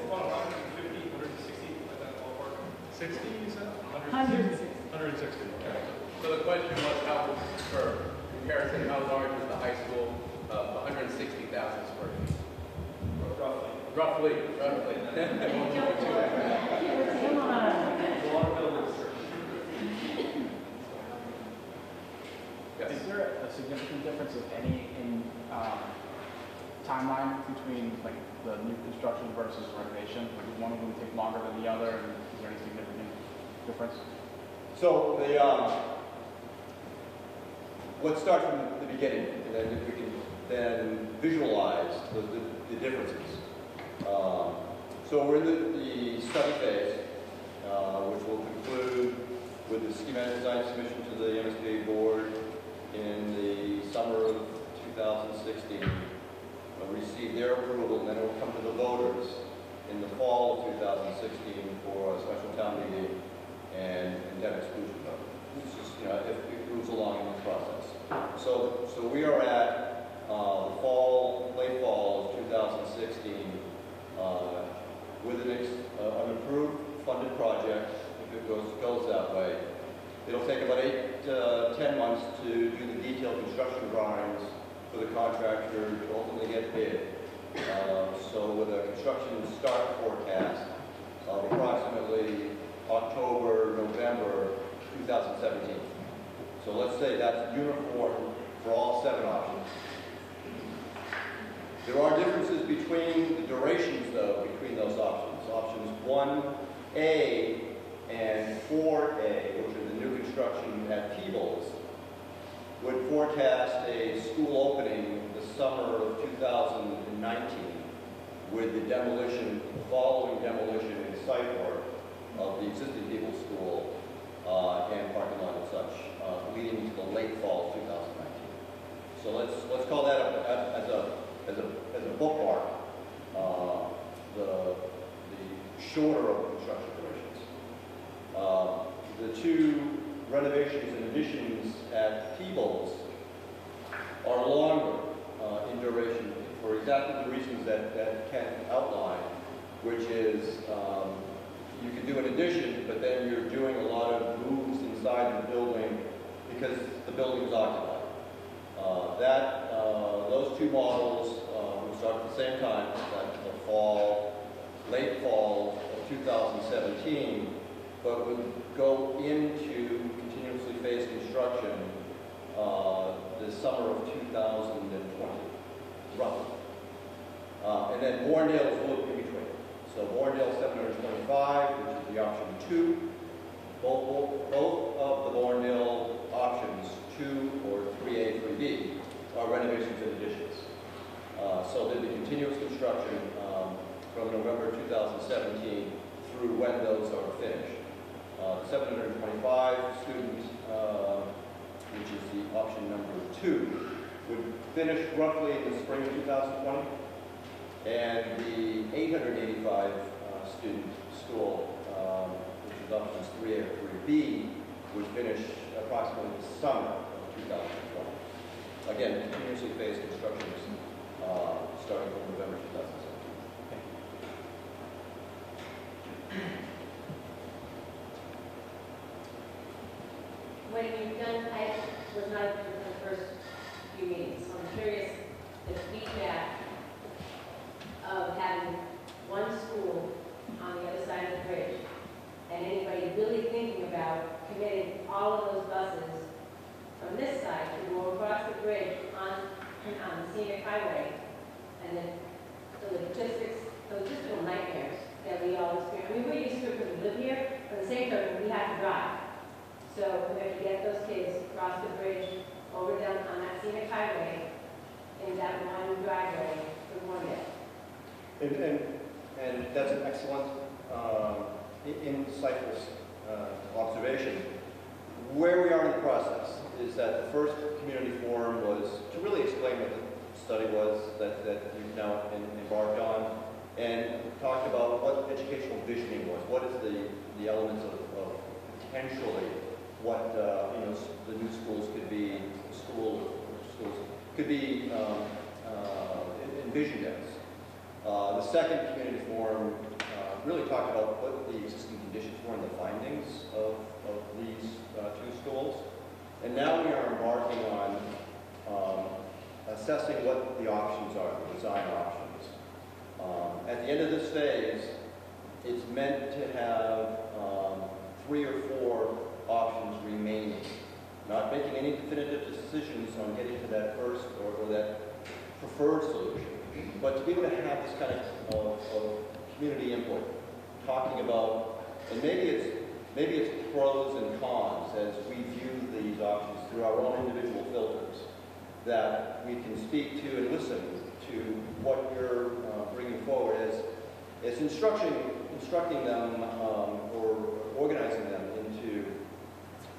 about 150, 160, like that ballpark. 60, you said? 160. 160, okay. So the question was how, for comparison, how large is the high school of 160,000 square feet? Roughly. Come on. Yes. Is there a significant difference, if any, in timeline between like the new construction versus renovation? Like, does one of them take longer than the other, and is there any significant difference? So let's start from the beginning, and then we can then visualize the differences. So we're in the study phase, which will conclude with the schematic design submission to the MSBA board in the summer of 2016. Receive their approval, and then it will come to the voters in the fall of 2016 for a special town meeting and debt exclusion note. It's just, you know, if it moves along in this process. So we are at the fall, late fall of 2016, with an approved funded project, if it goes that way. It'll take about 8 to 10 months to do the detailed construction drawings for the contractor to ultimately get bid. So with a construction start forecast of approximately October, November 2017. So let's say that's uniform for all 7 options. There are differences between the durations, though, between those options. Options 1A and 4A, which are the new construction at Peebles, would forecast a school opening the summer of 2019 with the following demolition and site work of the existing Peebles School and parking lot and such, leading to the late fall of 2019. So let's call that as a bookmark, the shorter of the construction durations. The 2 renovations and additions at Peebles are longer in duration for exactly the reasons that Ken outlined, which is you can do an addition, but then you're doing a lot of moves inside the building because the building is occupied. Those 2 models will start at the same time, that's the late fall of 2017, but would go into continuously phased construction the summer of 2020, roughly. And then Bournedale is a little in between. So Bournedale 725, which is the option 2. Both of the Bournedale options, 2 or 3A, 3B, are renovations and additions. So there'll be continuous construction from November 2017 through when those are finished. The 725 student, which is the option number 2, would finish roughly in the spring of 2020. And the 885 student school, which is options 3A or 3B, would finish approximately the summer of 2020. Again, continuously phased construction starting from November 2017. When you've done, I was not at the first few meetings, so I'm curious the feedback of having one school on the other side of the bridge, and anybody really thinking about committing all of those buses from this side to go across the bridge on the scenic highway, and then the logistical nightmares that we all experience. I mean, we're used to it because we live here, but at the same time, we have to drive. So we have to get those kids across the bridge, over down on that scenic highway, in that one driveway for Bournedale. And that's an excellent, insightful observation. Where we are in the process is that the first community forum was to really explain what the study was that you've now embarked on, and talked about what educational visioning was. What is the elements of potentially what the new schools could be, schools could be envisioned as. The second community forum really talked about what the existing conditions were and the findings of these 2 schools. And now we are embarking on assessing what the options are, the design options. At the end of this phase, it's meant to have 3 or 4 options remaining, not making any definitive decisions on getting to that first or that preferred solution, but to be able to have this kind of community input, talking about, and maybe it's pros and cons as we view these options through our own individual filters, that we can speak to and listen to what you're bringing forward as instructing them or organizing them into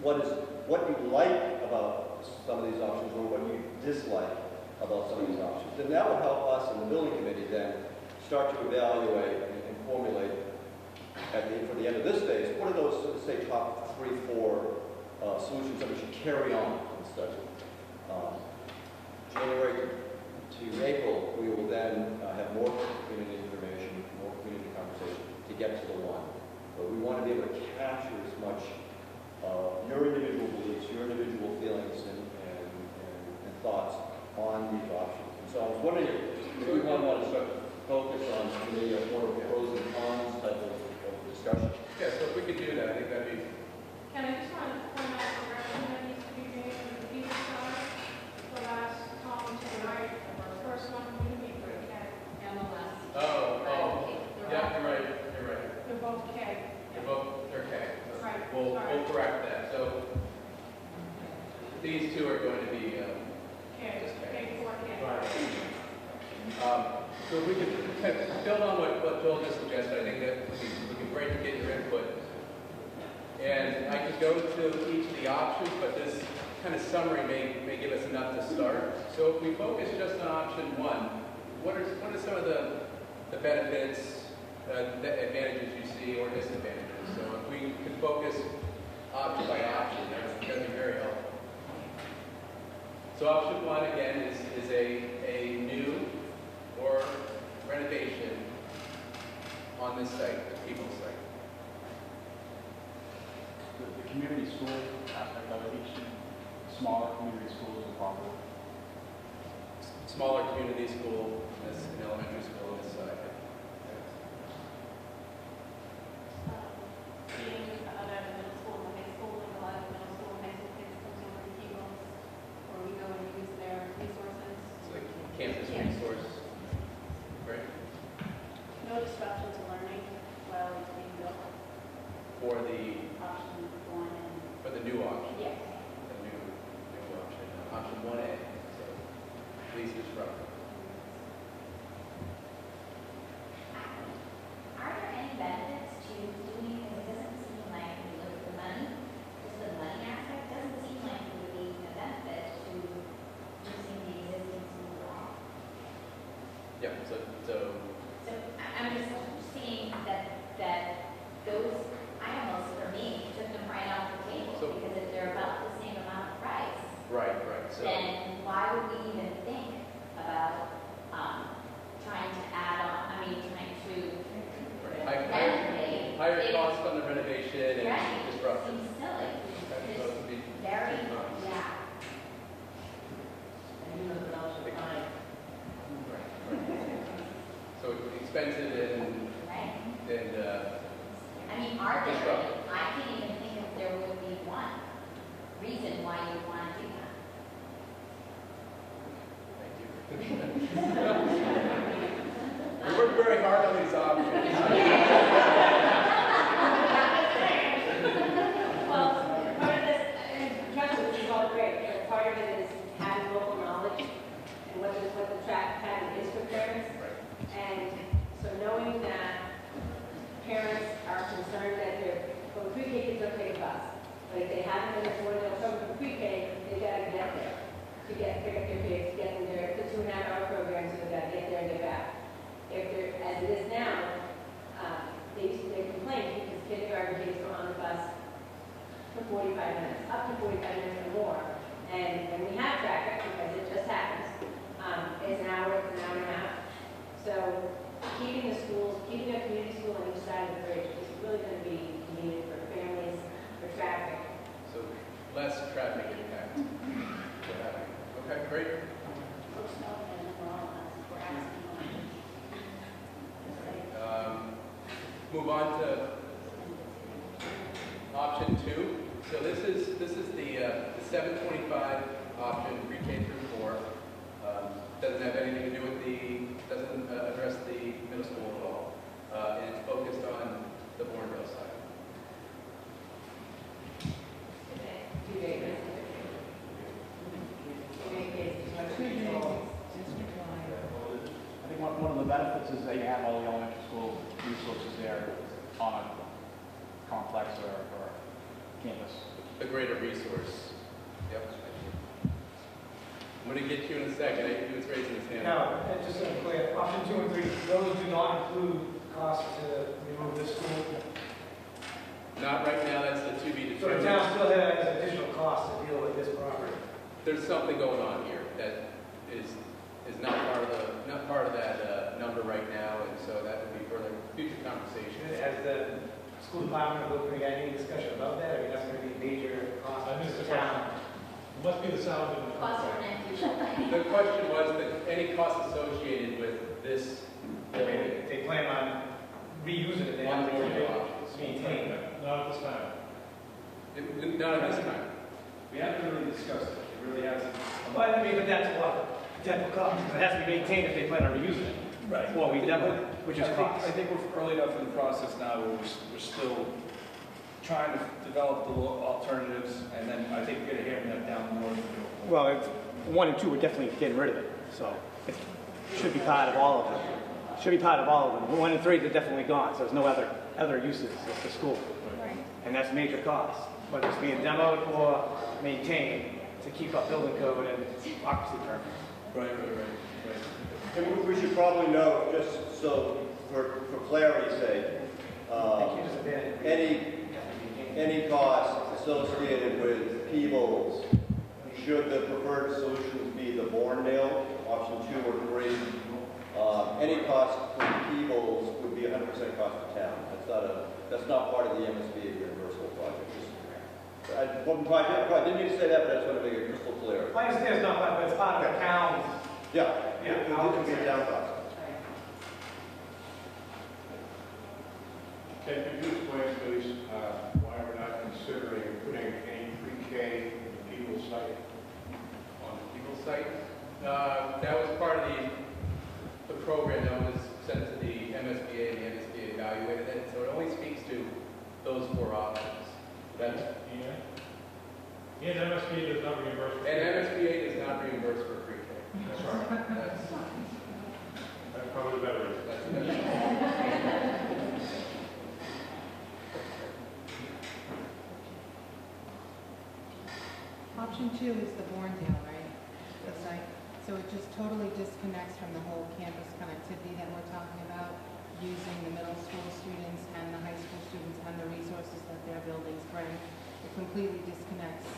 what you like about some of these options or what you dislike about some of these options. And that will help us in the building committee then start to evaluate and formulate for the end of this phase, what are those, say, top 3, 4 solutions that we should carry on in the study? January to April, we will then have more community information, more community conversation to get to the one. But we want to be able to capture as much your individual beliefs, your individual feelings and thoughts on these options. And so I was wondering if we want to start to focus on maybe a more pros and cons type of discussion. Yeah, so if we could do that, I think that'd be. Can I just want to point out the direction that needs to be made on the Peebles side? The last column to the right, the first one, we need for K. And the last. Oh, yeah, you're right, you're right. They're both K. They're K. Right, We'll sorry. correct that. So these two are going to be K, just K. K4K. So if we could kind of build on what Joel just suggested, I think that would be great to get your input. And I could go to each of the options, but this kind of summary may give us enough to start. So if we focus just on option 1, what are some of the benefits, the advantages you see, or disadvantages? So if we could focus option by option, that'd be very helpful. So option 1 again is a new or renovation on this site, the Peebles site. The community school aspect of it, each smaller community schools is possible. Smaller community school, this an elementary school on this side. Being other middle school and high school, like a lot of middle school and high school kids come over to Peebles, or we go and use their resources. It's like campus resource. Right? No disruption to learning while it's being built. For the Option 1 and new option. yes. The new option. Option 1A. So please disrupt. Are there any benefits to doing, because it doesn't seem like, when you look at the money, just the money aspect, doesn't seem like it would be a benefit to using the existing school law. Yeah, so So I'm just seeing that those, I almost, for me, took them right off the table, So- because if they're about the same amount of price, right. So then why would we even think about trying to add on, trying to renovate? higher cost on the renovation and Right. disruption. Seems silly. Okay, so it would be Very, Right. yeah. So expensive and Right. Are there, Disruptive. I can't even think if there would be one reason why you want to do that. thank you. We worked very hard on these options. Well, part of this, and trust me, this is all great, but part of it is having local knowledge and what the track pattern is for parents. And so knowing that parents are concerned that well, pre-K kids don't take a bus, but if they haven't been to Bournedale from pre-K, they gotta get there to pick up their kids, get them there. It's a 2.5-hour program, so they gotta get there and get back. If they're, as it is now, they complain because kindergarten kids are on the bus for 45 minutes, up to 45 minutes or more. And we have traffic, because it just happens, it's an hour and a half. So keeping the schools, keeping a community school on each side of the bridge is really going to be needed for families, for traffic. So less traffic impact. Okay, great. Folks know that we're all we're asking. Move on to option 2. So this is the 725 option, pre-K through 4. Doesn't have anything to do with doesn't address the middle school at all. And it's focused on the Bournedale side. I think one of the benefits is that you have all the elementary school resources there on a complex or campus. The greater resource. Yep. I'm going to get you in a second. I think it's raising his hand. Now, just so I'm clear, option 2 and 3, those do not include costs to remove the school Not right now, that's the to be So the determined. town still has additional costs to deal with this property. There's something going on here that is not part of that number right now, and so that would be for the future conversation. Has the school department or building had any discussion about that? I mean, that's going to be a major cost I to missed the the town. Must be the sound in the Cost of an empty building. The question was that any costs associated with this I mean, if they plan on reusing it, they have to keep it maintained. Not at this time. Not at this time. We haven't really discussed it. It really hasn't. Well, I mean, but that's a lot of potential costs. It has to be maintained if they plan on reusing it. Right. Well, we definitely, which is cost. I think we're early enough in the process now where we're still trying to develop the alternatives, and then I think we're going to hammer that down more. Well, it's 1 and 2, we're definitely getting rid of it. So it should be part of all of them. Should be part of all of them. 1 and 3, they're definitely gone. So there's no other uses of the school. Right. And that's major cost, whether it's being demoed or maintained to keep up building code and occupancy permits. Right. And we should probably note, just so for clarity's sake, any costs associated with Peebles, should the preferred solutions be the Bournedale, option 2 or 3, any cost for Peebles would be 100% cost to town. That's not part of the MSBA Universal project. I didn't mean to say that, but I just want to make it crystal clear. I understand it's not, but it's part of the town's. Yeah, it would be a town cost. Can you explain, please, why we're not considering putting any pre-K in the Peebles site? On the Peebles site. That was part of the program that was sent to the MSBA, and the MSBA evaluated it, so it only speaks to those 4 options. That's, And MSBA does not reimburse. and MSBA does not reimburse for pre-K. That's right. That's probably the better reason. That's Option 2 is the Bournedale, right? The site. So it just totally disconnects from the whole campus connectivity that we're talking about, using the middle school students and the high school students and the resources that their buildings bring. It completely disconnects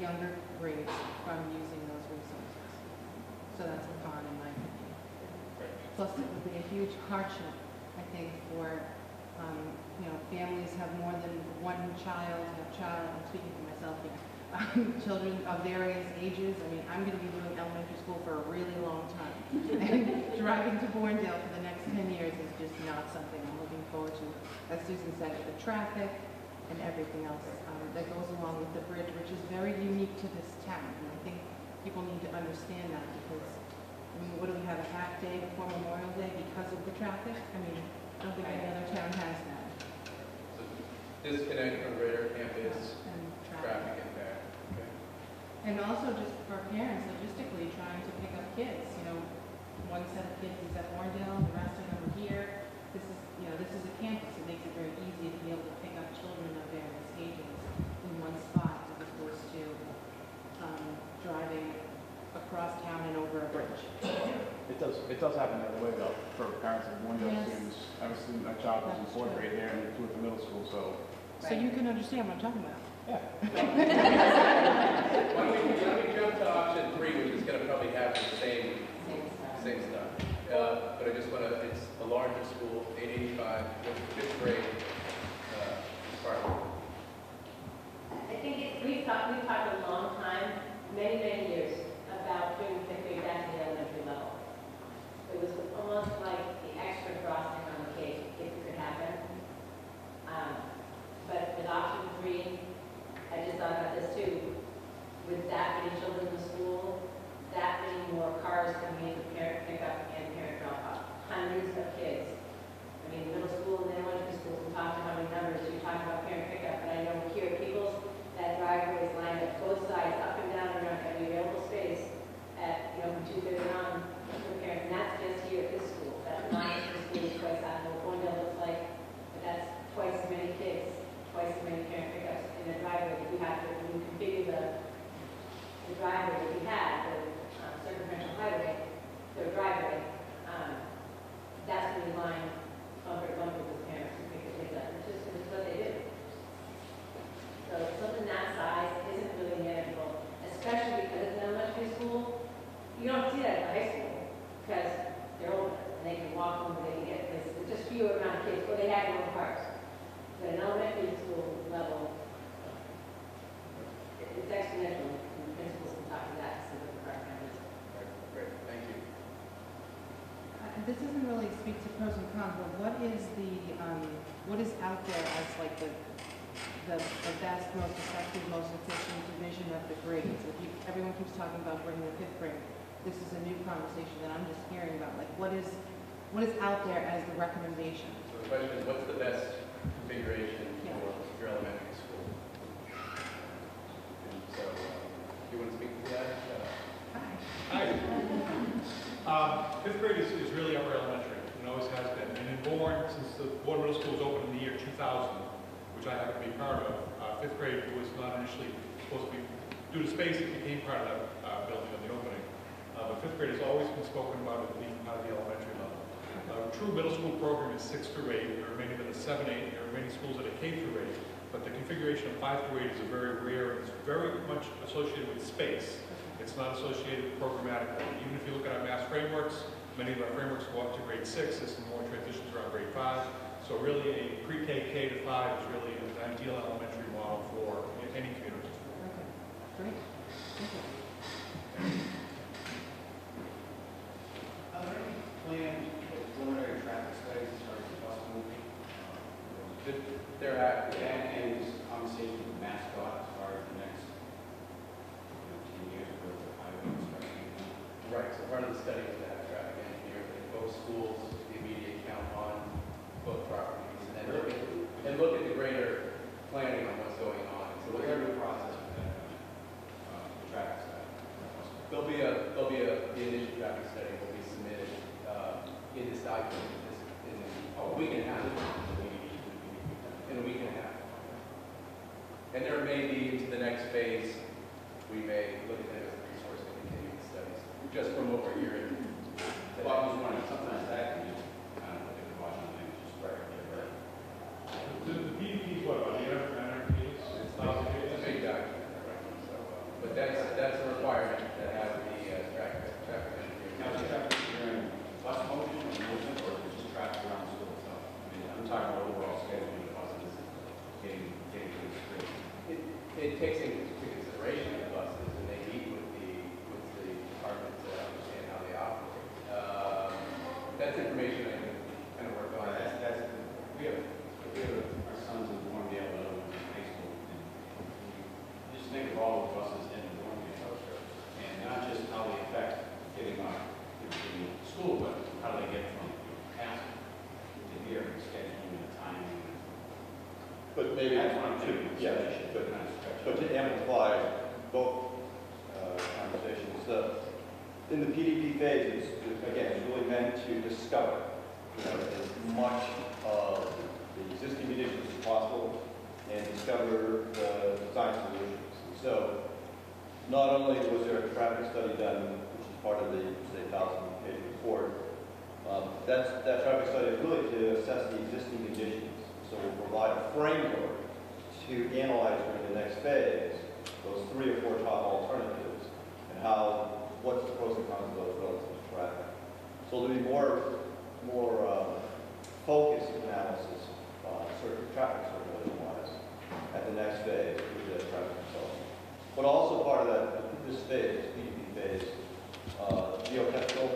younger grades from using those resources. So that's a con in my opinion. Plus it would be a huge hardship, I think, for families have more than one child, I'm speaking for myself here, children of various ages. I mean, I'm going to be doing elementary school for a really long time. And driving to Bournedale for the next 10 years is just not something I'm looking forward to. As Susan said, with the traffic and everything else that goes along with the bridge, which is very unique to this town. And I think people need to understand that because, I mean, what do we have, a half day before Memorial Day because of the traffic? I mean, I don't think any other town has that. disconnect from greater campus And traffic impact. Okay. And also just for parents, logistically, trying to pick up kids, one set of kids is at Bournedale, the rest of them are here. This is a campus. It makes it very easy to be able to pick up children of various ages in one spot as opposed to driving across town and over a bridge. It does happen the other way though, for parents of Bournedale Yes. students. I was in a child was in That's 4th true. grade there and 2 at the middle school, so. So you can understand what I'm talking about. Yeah. Why don't we jump to option 3, which is going to probably have the same stuff. But I just want to, it's a larger school, 885, 5th grade department. I think we've talked a long time, many years, about bringing 5th grade back to the elementary level. It was almost like the extra frosting on the cake, if it could happen. But with option 3, I just thought about this too. this doesn't really speak to pros and cons, but what is what is out there as like the best, most effective, most efficient division of the grades? Everyone keeps talking about bringing the fifth grade. This is a new conversation that I'm just hearing about. Like, what is out there as the recommendation? So the question is, what's the best configuration for your elementary school? And so, you want to speak to that? Hi. Fifth grade is really upper elementary, and always has been. And in Bourne, since the Bourne Middle School was opened in the year 2000, which I happen to be part of, fifth grade was not initially supposed to be, due to space, it became part of that building on the opening. But fifth grade has always been spoken about as being part of the elementary level. True middle school program is 6 through 8. There are many that are 7, 8. There are many schools that are K through 8. But the configuration of 5 through 8 is a very rare. It's very much associated with space. It's not associated programmatically. Even if you look at our mass frameworks, many of our frameworks go up to grade 6. There's some more transitions around grade 5. So really, a pre-K, K to 5 is really an ideal elementary model for any community. Okay, great. Thank you. Are there any planned preliminary traffic studies as far as the bus moving? There have, And this conversation with mascot as far as the next 10 years for the highway construction? right, so part of the study is to have traffic engineers in both schools, the immediate count on both properties, and look at the greater planning on what's going on. So what's the process for that traffic study? The initial traffic study will be submitted in this document in a week and a half. In a week and a half. And there may be, into the next phase, we may look at that as a resource to continue the studies, just from what we're hearing. Well, I was wondering, sometimes that can just kind of look at the Washington thing, just right there, right? The PDP is what, about 800 pages? It's a big document, right? So, but that's a requirement to have the traffic engineering. Now, is the traffic during bus motion or movement, or is it just traffic around the school itself? I mean, I'm talking about overall scheduling of buses, getting to the street. It takes into consideration the buses, and they meet with the department to understand how they operate. That's information I can kind of work on. We have our sons in Bournedale Elementary High School, and you just think of all the buses in the Bournedale, and not just how they affect getting on to school, but how they get from past to here, and scheduling and timing. But maybe, That's what I'm doing. but to amplify both conversations, in the PDP phase, again, it's really meant to discover as much of the existing conditions as possible and discover the design solutions. So not only was there a traffic study done, which is part of the, say, 1,000-page report, that traffic study is really to assess the existing conditions. So we'll provide a framework to analyze during the next phase those 3 or 4 top alternatives and what's the pros and cons of those relative to traffic. So there'll be more focused analysis, traffic circulation-wise, at the next phase with the traffic consultant. But also part of this phase, PDP phase, geotechnical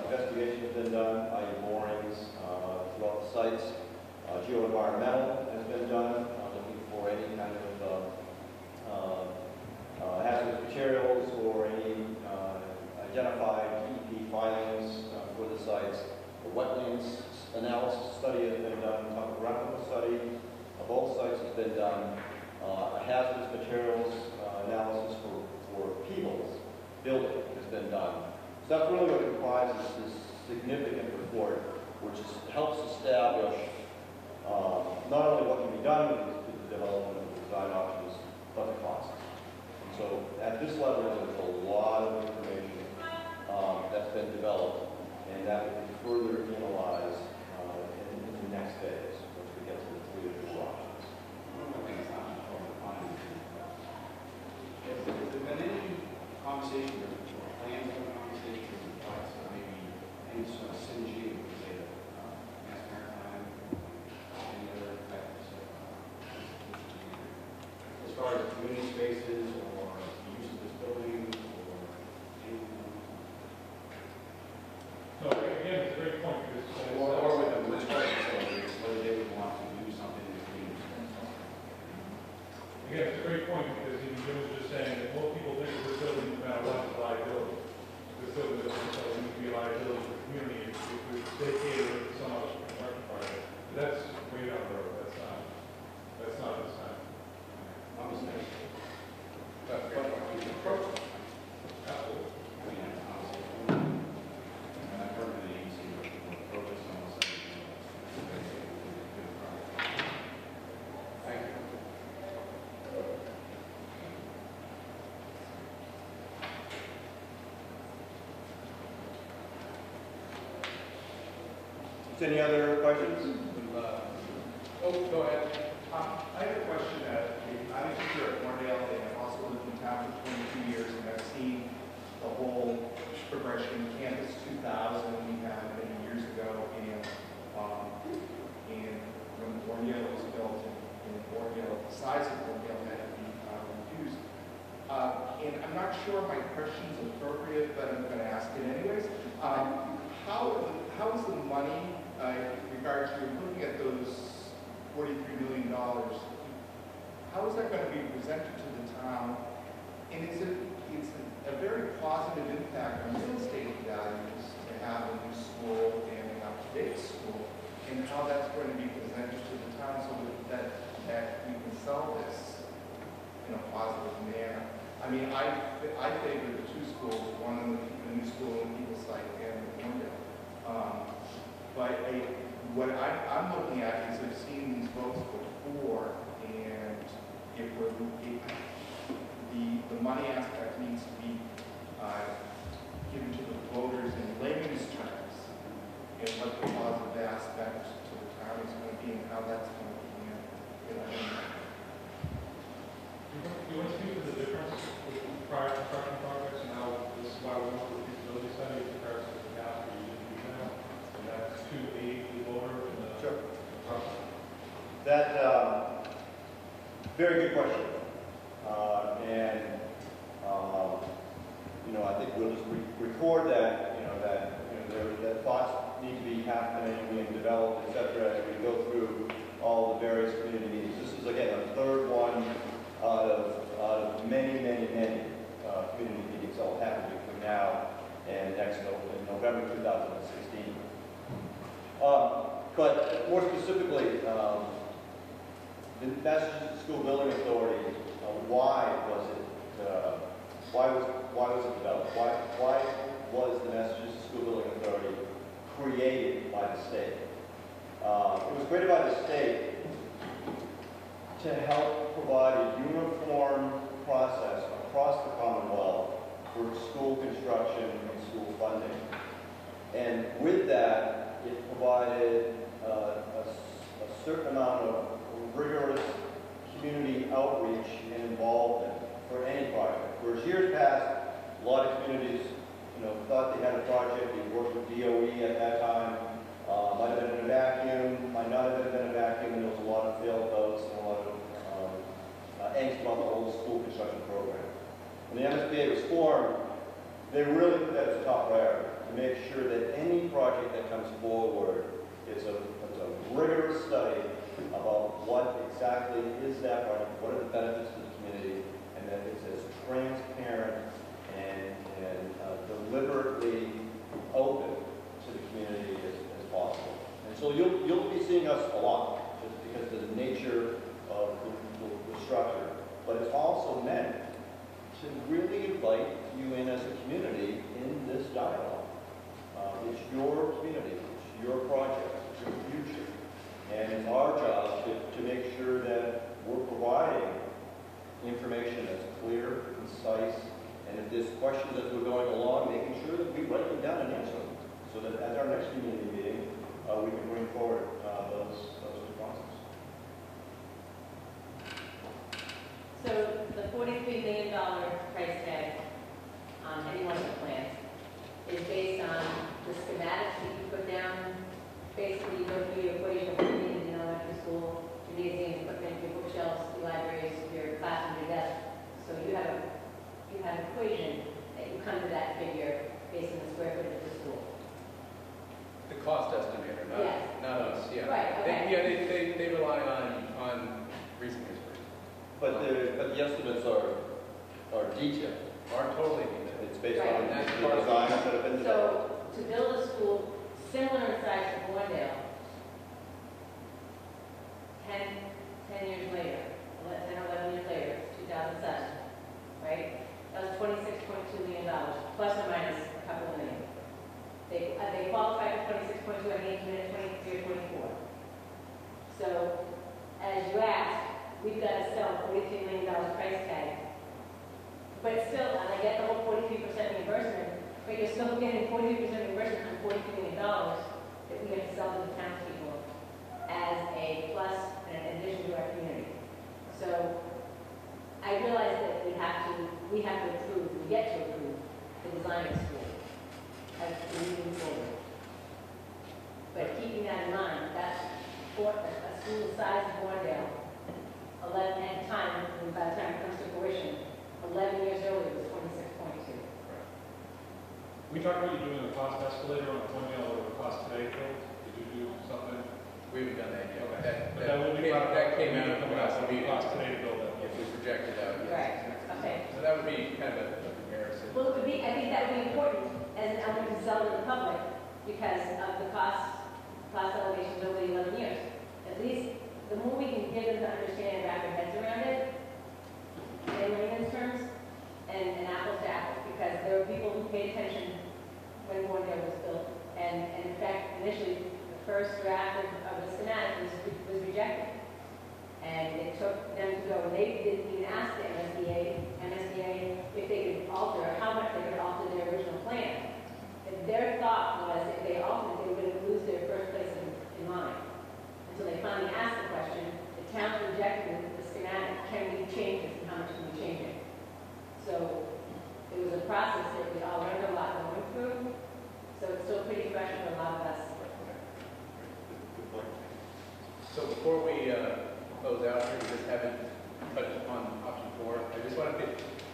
investigation has been done, i.e. borings throughout the sites. Geoenvironmental has been done, looking for any kind of hazardous materials or any identified DEP filings for the sites. The wetlands analysis study has been done, topographical study of both sites has been done. A hazardous materials analysis for Peebles building has been done. So that's really what comprises this significant report, which helps establish not only what can be done with the development of the design options, but the costs. And so at this level, there's a lot of information that's been developed, and that will be further analyzed in the next phase, once we get to the 3 or 4 options. One of the things I'm overfinding is there been any conversation or plans of conversation with thoughts of maybe any sort of synergy with say Mass Maritime, any other factors as far as community spaces or the use of this building or anything else? No, again, it's a great point. Any other questions? Oh, go ahead. I have a question that I'm a teacher at Bournedale, and I've also lived in town for 22 years, and I've seen the whole progression. Campus 2000 we had many years ago, and when Bournedale was built, and Bournedale, the size of Bournedale had to be reduced. And I'm not sure my question's appropriate, but I'm going to ask it anyways. How is the money, in regards to looking at those $43 million, how is that going to be presented to the town? And it's a very positive impact on real estate values to have a new school and an up-to-date school, and how that's going to be presented to the town so that we can sell this in a positive manner. I mean, I favor the two schools, one in the new school in Peebles site and the Bournedale. But what I'm looking at is I've seen these votes before, and if the money aspect needs to be given to the voters in layman's terms, and what the positive aspect to the town is going to be, and how that's going to be. You want to speak to the difference with prior construction projects and how this is why we went with the feasibility study in comparison to the past where you didn't do that? And that's to aid the voter in the process. That, very good question. I think we'll just record that, that thoughts need to be happening and developed, et cetera, as we go through all the various community meetings. This is, again, the third one out of many community meetings that will happen between now and next in November 2016. But more specifically, the Massachusetts School Building Authority, why was it developed? Why was the Massachusetts School Building Authority created by the state? It was created by the state to help provide a uniform process across the Commonwealth for school construction and school funding. And with that, it provided a certain amount of rigorous community outreach and involvement for any project. Whereas years past, a lot of communities, thought they had a project, they worked with DOE at that time, might have been in a vacuum, might not have been in a vacuum, and there was a lot of failed votes and a lot of angst about the whole school construction program. When the MSBA was formed, they really put that as a top priority, to make sure that any project that comes forward is a rigorous study about what exactly is that project, what are the benefits to the community, and that it's as transparent and deliberately open to the community as possible. And so you'll be seeing us a lot, just because of the nature of the structure. But it's also meant to really invite you in as a community in this dialogue. It's your community, it's your project, it's your future. And it's our job to make sure that we're providing information that's clear, concise, and if there's questions as we're going along, making sure that we write them down and answer them, so that at our next community meeting, we can bring forward those responses. So the $43 million price tag on any one of the plans is based on the schematics that you put down. Basically, you go through your equation of what you need in elementary school, your museum equipment, your bookshelves, your libraries, your classroom, your desk. So you have an equation that you come to that figure based on the square footage of the school. The cost estimator, not us. Yeah. Right. Okay. They rely on recent history. But the estimates are detailed. Are totally detailed. It's based Right. on the designs that have been developed. So to build a school similar in size to Bournedale, 10 years later, 10 or 11 years later, 2007, right? That was $26.2 million, plus or minus a couple of million. They qualified for 26.2, I think, in 23 or 24. So, as you asked, we've got to sell $43 million price tag. But still, and I get the whole 43% reimbursement, but you're still getting 43% reimbursement on $43 million. that we have to sell to the townspeople as a plus and an addition to our community. So I realize that we have to approve, we get to approve the design of school as we move forward. But keeping that in mind, that's for a school the size of Bournedale, 11 at the time, and by the time it comes to fruition, 11 years earlier was 26.2. We talked about you doing a cost escalator on a Bournedale or a cost today, Phil? Did you do something? We haven't done that yet. Okay. But that will be part of that came out of the coming last out of the meeting. cost today to build that. If we projected out, yes. Right, okay. So that would be kind of a comparison. Well, it would be, I think that would be important as an element to sell to the public because of the cost elevations over the 11 years. At least, the more we can get them to understand and wrap their heads around it, in layman's terms, and apples to apples, because there were people who paid attention when Bournedale was built. And in fact, initially, the first draft of the schematic was rejected. And it took them to go, and they didn't even ask the MSBA if they could alter, how much they could alter their original plan. And their thought was if they altered, they were going to lose their first place in line. Until they finally asked the question, the town rejected the schematic, can we change this and how much can we change it? So it was a process that we all learned a lot going through. So it's still pretty fresh for a lot of us. Good point. So before we close out here, we just haven't touched upon option 4. I just wanted to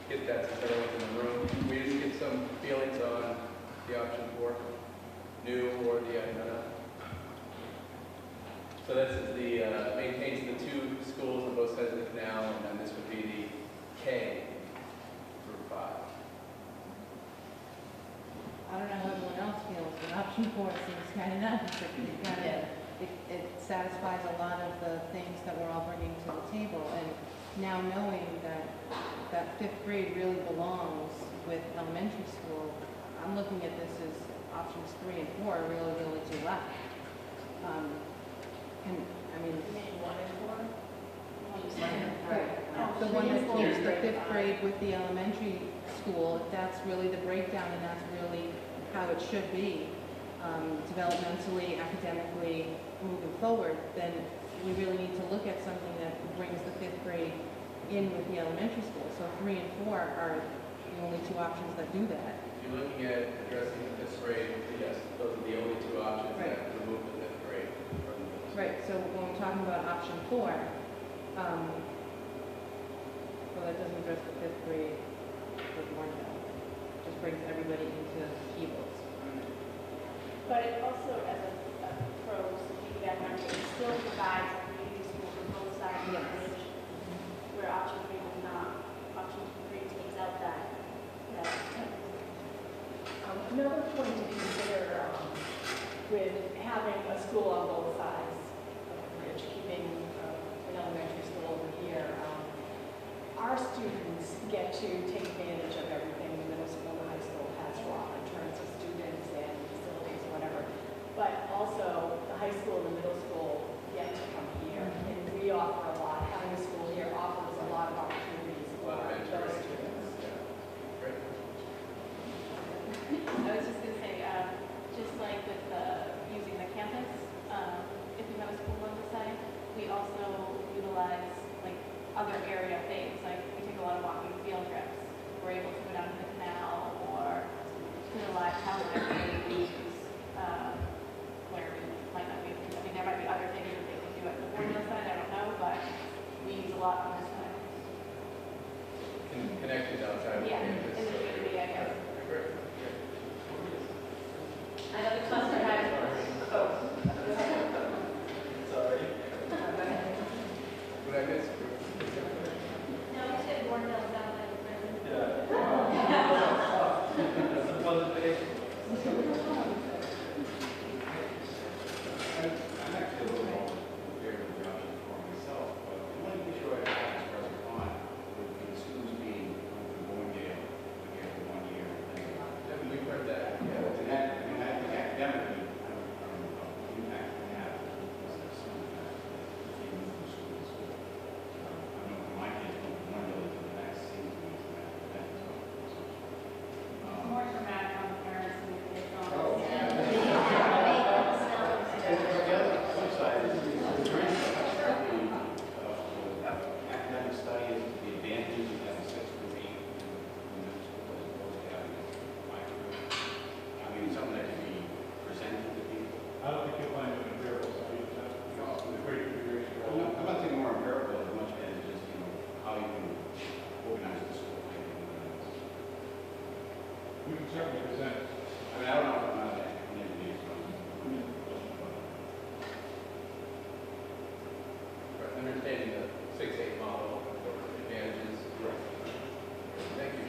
get that since everyone's in the room. We just get some feelings on the option 4, new or the So this is the maintains the 2 schools on both sides of the canal, and then this would be the K through 5. I don't know how everyone else feels, but option 4 seems kind of nice. It satisfies a lot of the things that we're all bringing to the table. And now knowing that 5th grade really belongs with elementary school, I'm looking at this as options 3 and 4 are really the only 2 left. And I mean, 1 and 4? Right. The one that keeps the 5th grade with the elementary school, if that's really the breakdown and that's really how it should be, developmentally, academically, moving forward, then we really need to look at something that brings the 5th grade in with the elementary school. So 3 and 4 are the only 2 options that do that. If you're looking at addressing the 5th grade, yes, those are the only 2 options Right. that remove the 5th grade from the middle school. Right, so when we're talking about option 4, well, that doesn't address the 5th grade with Bournedale. Just brings everybody into Peebles. But it also, as a pro, to piggyback on it, it still provides a community school for both sides of the bridge, where option 3 does not. Option 3 takes out that. Another point to consider with having a school on both sides of the bridge, keeping an elementary school over here, our students get to take advantage of everything the middle school and high school has to offer in terms of students and facilities or whatever. But also, the high school and the middle school get to come here, and we offer a lot. Having a school here offers a lot of opportunities for those students. Great. I was just going to say, just like with using the campus, if we have a school on the side, we also utilize like other area things. Like we take a lot of walking field trips. We're able to go down to the canal or to the town library we use where we might not be. I mean, there might be other things that they can do at the Bournedale side. I don't know, but we use a lot on this side. Connections outside of the Yeah, campus. in the community, I guess. Great. Another cluster had, oh, go ahead. Sorry. What I missed? No, you said Bournedale sounded like a prison. I'm actually a little more prepared with the option for myself, but I want to make sure I have this present on with the schools being Bournedale We can certainly present. I mean, I don't know if I'm out of that community, so. Understanding the 6-8 model for advantages. Thank you.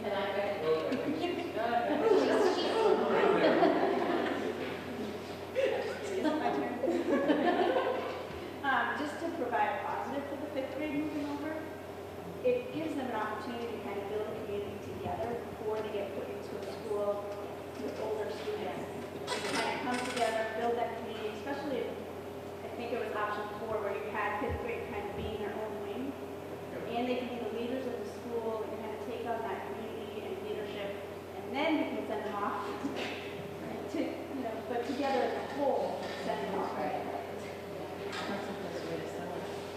And I read. Well, I think she's Just to provide a positive for the fifth grade moving over, it gives them an opportunity to kind of build a community together before they get put into a school with older students. To kind of come together, build that community, especially if, I think it was option 4 where you had fifth grade kind of be in their own wing. And they can be the leaders of the school and kind of take on that community and leadership. And then you can send them off to, you know, but together as a whole, send them off.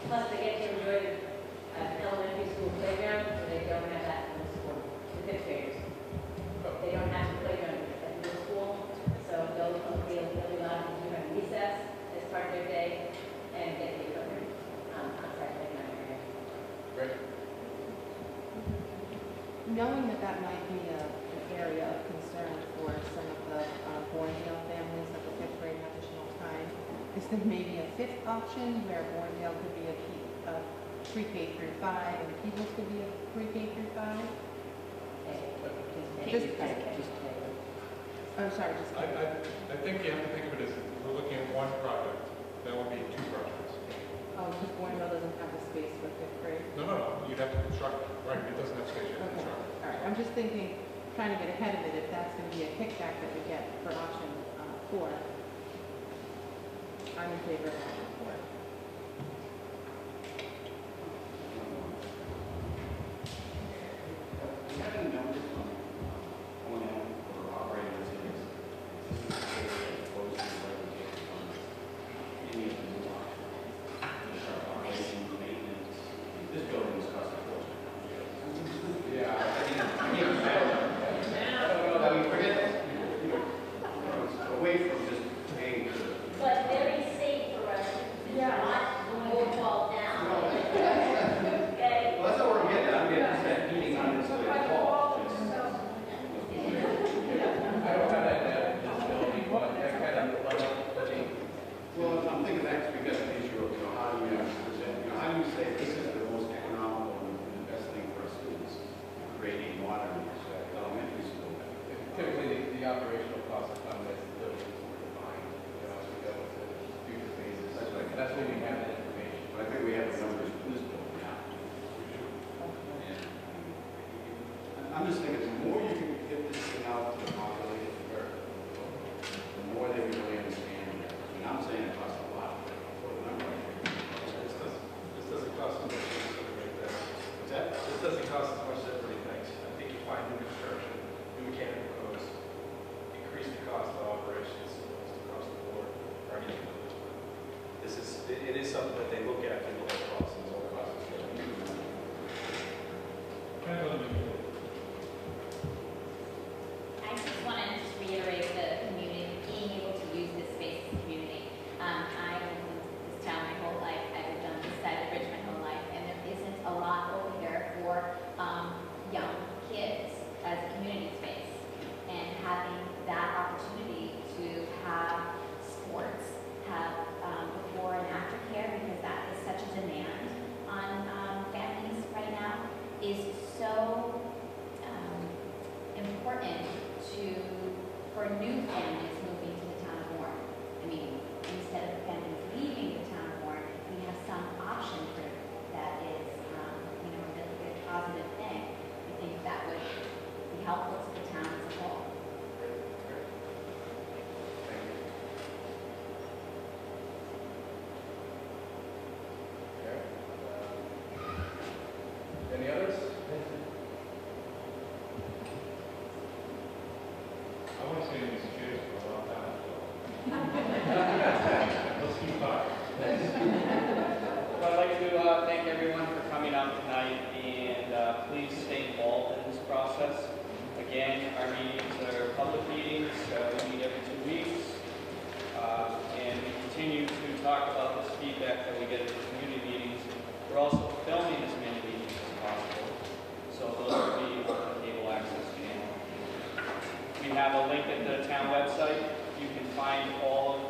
Plus, they get to enjoy the elementary school playground, so they don't have that in the school, the fifth graders. They don't have a playground at the school, so they'll be allowed to do a recess as part of their day and get the equipment outside playground area. Great. Knowing that that might be an area of concern for some of the Bournedale families that the fifth grade have additional time, is there maybe a fifth option where Bournedale could be a pre-K through 5 and Peebles could be a pre-K through 5? I'm sorry, just. I think you have to think of it as, we're looking at one project, that would be 2 projects. Oh, because Bournedale doesn't have the space for fifth grade? No, you'd have to construct it, right, it doesn't have space, you have to Okay, construct it. all right, I'm just thinking, trying to get ahead of it, if that's going to be a kickback that we get for option 4. I'm in favor of option 4. Having numbers on O&M for operators is opposed to relocation on any of the new options. Operations, maintenance, this building is cost a fortune. Yeah. I don't know, I mean, forget, away from just paying for the. But very safe for us to not go fall down. Okay? Well, that's not where I'm getting at. I'm getting at that heating on this wall. I don't have that data in this building, but that kind of Well, I'm thinking that's because of the issue of, how do you present, how do you say this is the most economical and the best thing for our students, creating modern elementary school. typically the operational cost of fund as the buildings were defined, as we go into future phases. That's when we have that information. But I think we have the numbers for this building now. And I'm just thinking, the more you can get this thing out to the population, the more they really understand it. And I'm saying it costs a lot. This doesn't cost as much as everybody thinks. What's that? This doesn't cost as much as everybody thinks. I think you find new construction, new mechanical codes, increase the cost of operations almost across the board for any village. This is, it is something that they look at through the whole process, the whole process. I just want to reiterate the community, being able to use this space as a community. I lived in this town my whole life. I've lived on this side of the bridge my whole life, and there isn't a lot over here for young kids as a community space. And having that opportunity to have sports, have before and after care, because that is such a demand on families right now, is so important for new families moving to the town of Bourne. I mean, instead of families leaving the town of Bourne, we have some option for that is, a really good positive thing. I think that would be helpful to the town as a whole. Any others? I want to say these kids for a long time. Let's keep talking. Well, I'd like to thank everyone for coming out tonight, and please stay involved in this process. Again, our meetings are public meetings, we meet every 2 weeks, and we continue to talk about this feedback that we get at the community meetings. We're also filming as many meetings as possible, so those will be have a link at the town website. You can find all of